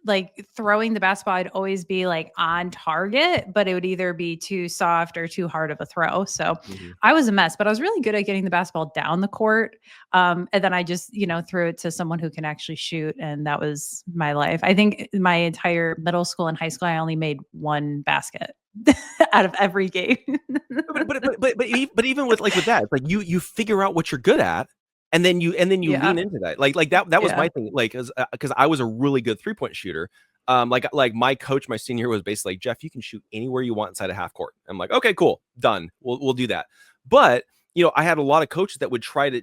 like throwing the basketball, I'd always be like on target, but it would either be too soft or too hard of a throw. So Mhm. I was a mess, but I was really good at getting the basketball down the court. And then I just, threw it to someone who can actually shoot. And that was my life. I think my entire middle school and high school, I only made one basket out of every game. But even with that, it's like you figure out what you're good at, and then you Yeah. lean into that. Like that was Yeah. my thing. Like, because I was a really good 3-point shooter. Like my coach my senior year was basically like, Jeff, you can shoot anywhere you want inside a half court. I'm like, okay, cool, done. We'll do that. But I had a lot of coaches that would try to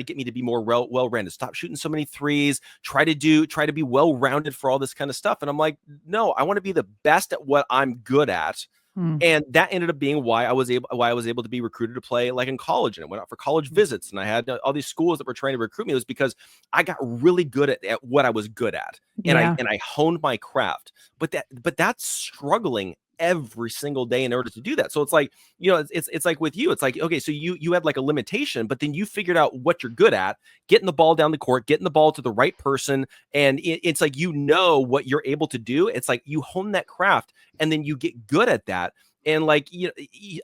get me to be more well-rounded, stop shooting so many threes, try to be well-rounded for all this kind of stuff. And I'm like, no, I want to be the best at what I'm good at. Mm. And that ended up being why I was able to be recruited to play like in college, and I went out for college visits, and I had all these schools that were trying to recruit me. It was because I got really good at what I was good at, and Yeah. I honed my craft. But that's struggling every single day in order to do that. So it's like, it's like with you, it's like, okay, so you had like a limitation, but then you figured out what you're good at, getting the ball down the court, getting the ball to the right person, and it's like what you're able to do. It's like you hone that craft, and then you get good at that. And like,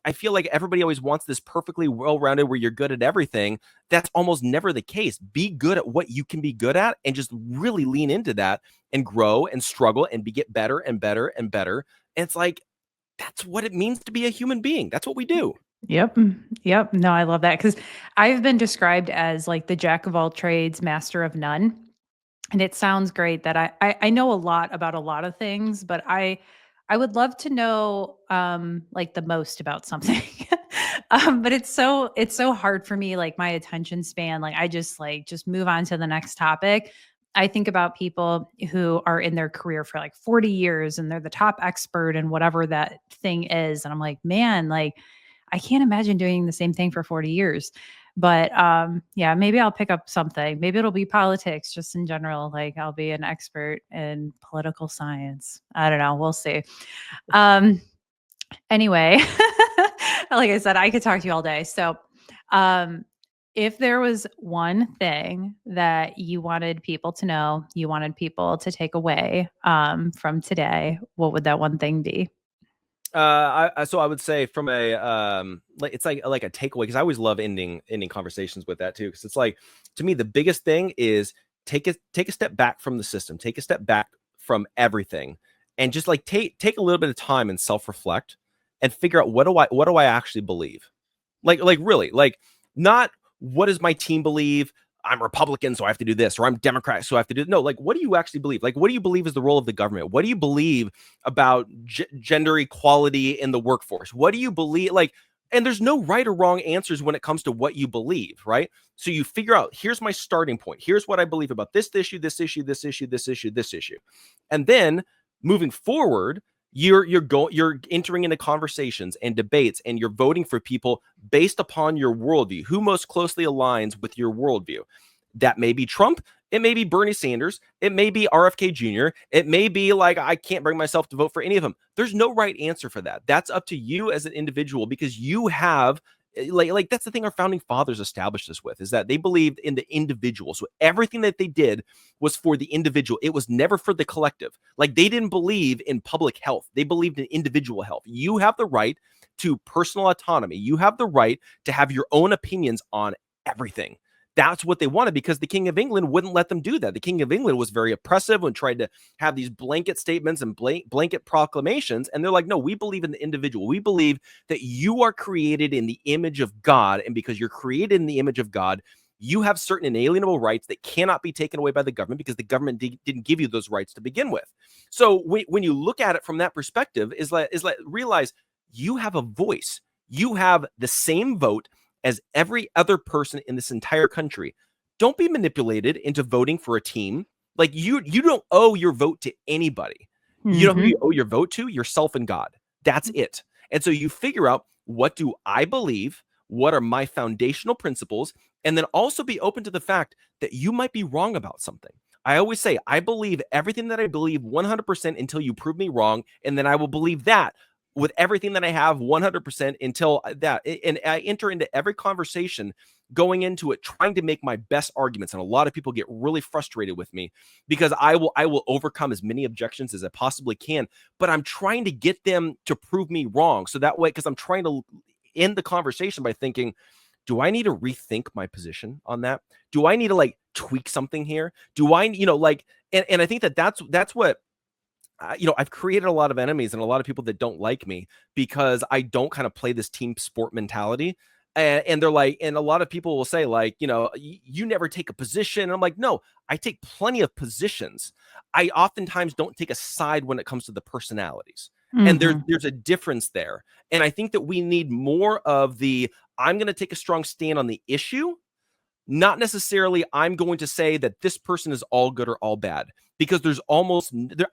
I feel like everybody always wants this perfectly well-rounded where you're good at everything. That's almost never the case. Be good at what you can be good at and just really lean into that and grow and struggle and get better and better and better. And it's like, that's what it means to be a human being. That's what we do. Yep. Yep. No, I love that because I've been described as like the jack of all trades, master of none. And it sounds great that I know a lot about a lot of things, but I would love to know like the most about something. But it's so hard for me, like my attention span. Like I just move on to the next topic. I think about people who are in their career for like 40 years and they're the top expert in whatever that thing is. And I'm like, man, like I can't imagine doing the same thing for 40 years. But yeah, maybe I'll pick up something. Maybe it'll be politics just in general. Like I'll be an expert in political science. I don't know. We'll see. Um, anyway, like I said, I could talk to you all day. So, um, if there was one thing that you wanted people to know, you wanted people to take away from today, what would that one thing be? So I would say from a like it's like a takeaway, because I always love ending conversations with that too, because it's like, to me the biggest thing is take a step back from the system, take a step back from everything, and just like take a little bit of time and self reflect and figure out what do I actually believe. Like really, like, not what does my team believe? I'm Republican, so I have to do this, or I'm Democrat, so I have to do no. Like, what do you actually believe? Like, what do you believe is the role of the government? What do you believe about gender equality in the workforce? What do you believe? Like, and there's no right or wrong answers when it comes to what you believe, right? So you figure out, here's my starting point. Here's what I believe about this issue, this issue, this issue, this issue, this issue, and then moving forward, you're entering into conversations and debates, and you're voting for people based upon your worldview, who most closely aligns with your worldview. That may be Trump, it may be Bernie Sanders, it may be RFK Jr., it may be like, I can't bring myself to vote for any of them. There's no right answer for that. That's up to you as an individual, because you have like that's the thing our founding fathers established us with, is that they believed in the individual. So everything that they did was for the individual. It was never for the collective. Like, they didn't believe in public health. They believed in individual health. You have the right to personal autonomy. You have the right to have your own opinions on everything. That's what they wanted, because the King of England wouldn't let them do that. The King of England was very oppressive and tried to have these blanket statements and blanket proclamations. And they're like, no, we believe in the individual. We believe that you are created in the image of God. And because you're created in the image of God, you have certain inalienable rights that cannot be taken away by the government, because the government didn't give you those rights to begin with. So when you look at it from that perspective, is like realize you have a voice. You have the same vote as every other person in this entire country. Don't be manipulated into voting for a team. Like, you don't owe your vote to anybody. You know who you owe your vote to? Yourself and God. That's it. And so you figure out, what do I believe? What are my foundational principles? And then also be open to the fact that you might be wrong about something. I always say, I believe everything that I believe 100% until you prove me wrong. And then I will believe that with everything that I have 100% until that. And I enter into every conversation going into it trying to make my best arguments. And a lot of people get really frustrated with me, because I will overcome as many objections as I possibly can, but I'm trying to get them to prove me wrong. So that way, because I'm trying to end the conversation by thinking, do I need to rethink my position on that? Do I need to like tweak something here? Do I, like, and I think that's what, I've created a lot of enemies and a lot of people that don't like me, because I don't kind of play this team sport mentality. And they're like, and a lot of people will say, like, you never take a position. And I'm like, no, I take plenty of positions. I oftentimes don't take a side when it comes to the personalities. And there's a difference there. And I think that we need more of the, I'm going to take a strong stand on the issue, not necessarily I'm going to say that this person is all good or all bad, because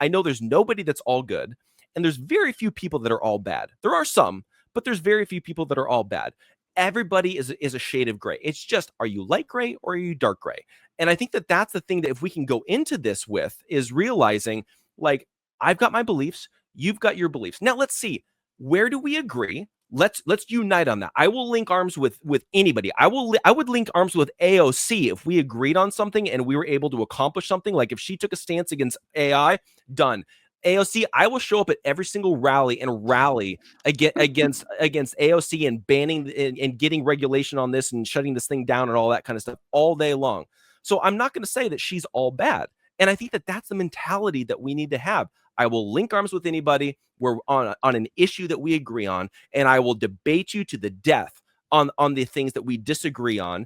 I know there's nobody that's all good, and there's very few people that are all bad. There are some, but there's very few people that are all bad. Everybody is a shade of gray. It's just, are you light gray or are you dark gray? And I think that that's the thing that if we can go into this with, is realizing, like, I've got my beliefs, you've got your beliefs. Now let's see, where do we agree? Let's unite on that. I will link arms with anybody. I would link arms with AOC if we agreed on something and we were able to accomplish something. Like, if she took a stance against AI, done. AOC, I will show up at every single rally and rally against AOC and banning and getting regulation on this and shutting this thing down and all that kind of stuff all day long. So I'm not going to say that she's all bad. And I think that that's the mentality that we need to have. I will link arms with anybody. We're on an issue that we agree on, and I will debate you to the death on the things that we disagree on,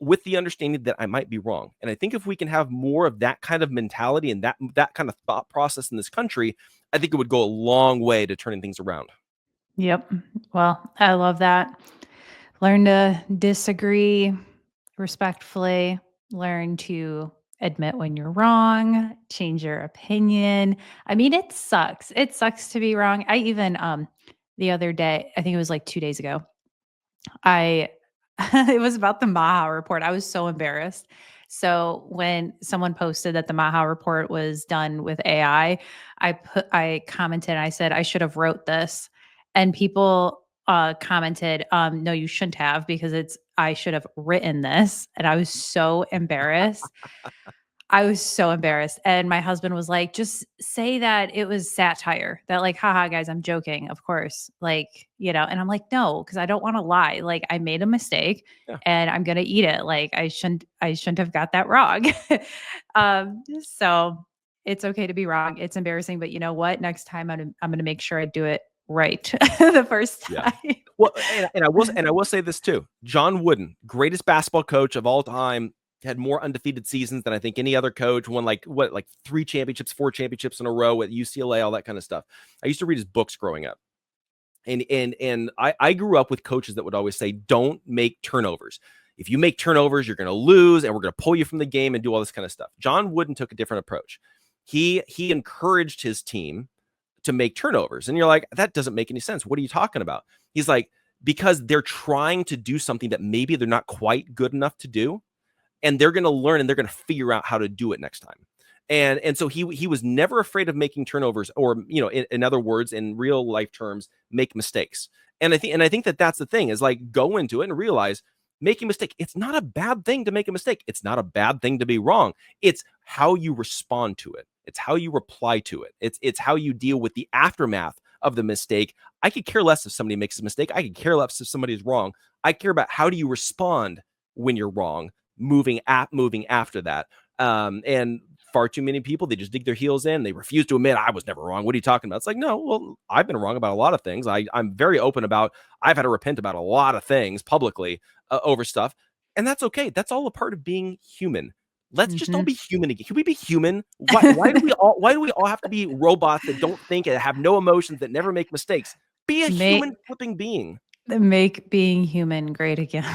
with the understanding that I might be wrong. And I think if we can have more of that kind of mentality and that kind of thought process in this country, I think it would go a long way to turning things around. Yep. Well, I love that. Learn to disagree respectfully, learn to admit when you're wrong, change your opinion. I mean, it sucks. It sucks to be wrong. I even the other day, I think it was like 2 days ago, I it was about the Maha report. I was so embarrassed. So when someone posted that the Maha report was done with AI, I commented, I said I should have wrote this. And people commented, no, you shouldn't have, because it's I should have written this. And I was so embarrassed. I was so embarrassed. And my husband was like, just say that it was satire. That like, haha, guys, I'm joking, of course. Like, and I'm like, no, because I don't want to lie. Like, I made a mistake Yeah. and I'm gonna eat it. Like, I shouldn't have got that wrong. So it's okay to be wrong. It's embarrassing, but you know what? Next time I'm gonna make sure I do it right the first Yeah. time. Well, and I will say this too. John Wooden, greatest basketball coach of all time, had more undefeated seasons than I think any other coach. Won like 3 championships, 4 championships in a row at UCLA, all that kind of stuff. I used to read his books growing up. And I grew up with coaches that would always say, don't make turnovers. If you make turnovers, you're going to lose, and we're going to pull you from the game and do all this kind of stuff. John Wooden took a different approach. He encouraged his team to make turnovers. And you're like, that doesn't make any sense. What are you talking about? He's like, because they're trying to do something that maybe they're not quite good enough to do, and they're going to learn and they're going to figure out how to do it next time. And so he was never afraid of making turnovers, or in other words, in real life terms, make mistakes. And I think that that's the thing, is like, go into it and realize making a mistake, it's not a bad thing to make a mistake. It's not a bad thing to be wrong. It's how you respond to it. It's how you reply to it. It's how you deal with the aftermath of the mistake. I could care less if somebody makes a mistake. I could care less if somebody's wrong. I care about how do you respond when you're wrong, moving after that. And far too many people, they just dig their heels in. They refuse to admit, I was never wrong. What are you talking about? It's like, no, well, I've been wrong about a lot of things. I'm very open about, I've had to repent about a lot of things publicly over stuff. And that's okay. That's all a part of being human. Let's just all Mhm. be human again. Can we be human? Why do we all have to be robots that don't think and have no emotions, that never make mistakes? Be a Make human flipping being. Make being human great again.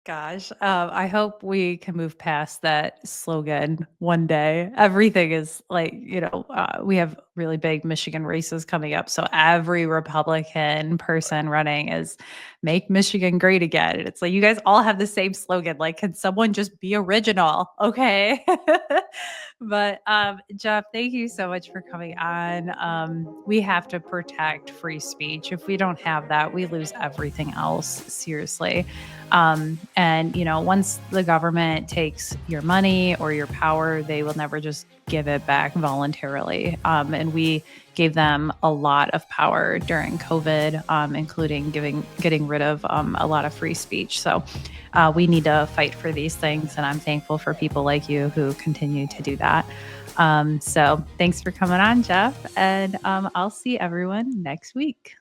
Gosh, I hope we can move past that slogan one day. Everything is like, we have really big Michigan races coming up. So every Republican person running is make Michigan great again. And it's like, you guys all have the same slogan. Like, can someone just be original? Okay. But Jeff, thank you so much for coming on. We have to protect free speech. If we don't have that, we lose everything else. Seriously. And once the government takes your money or your power, they will never just give it back voluntarily. And we gave them a lot of power during COVID, including getting rid of a lot of free speech. So we need to fight for these things, and I'm thankful for people like you who continue to do that. So thanks for coming on, Jeff, and I'll see everyone next week.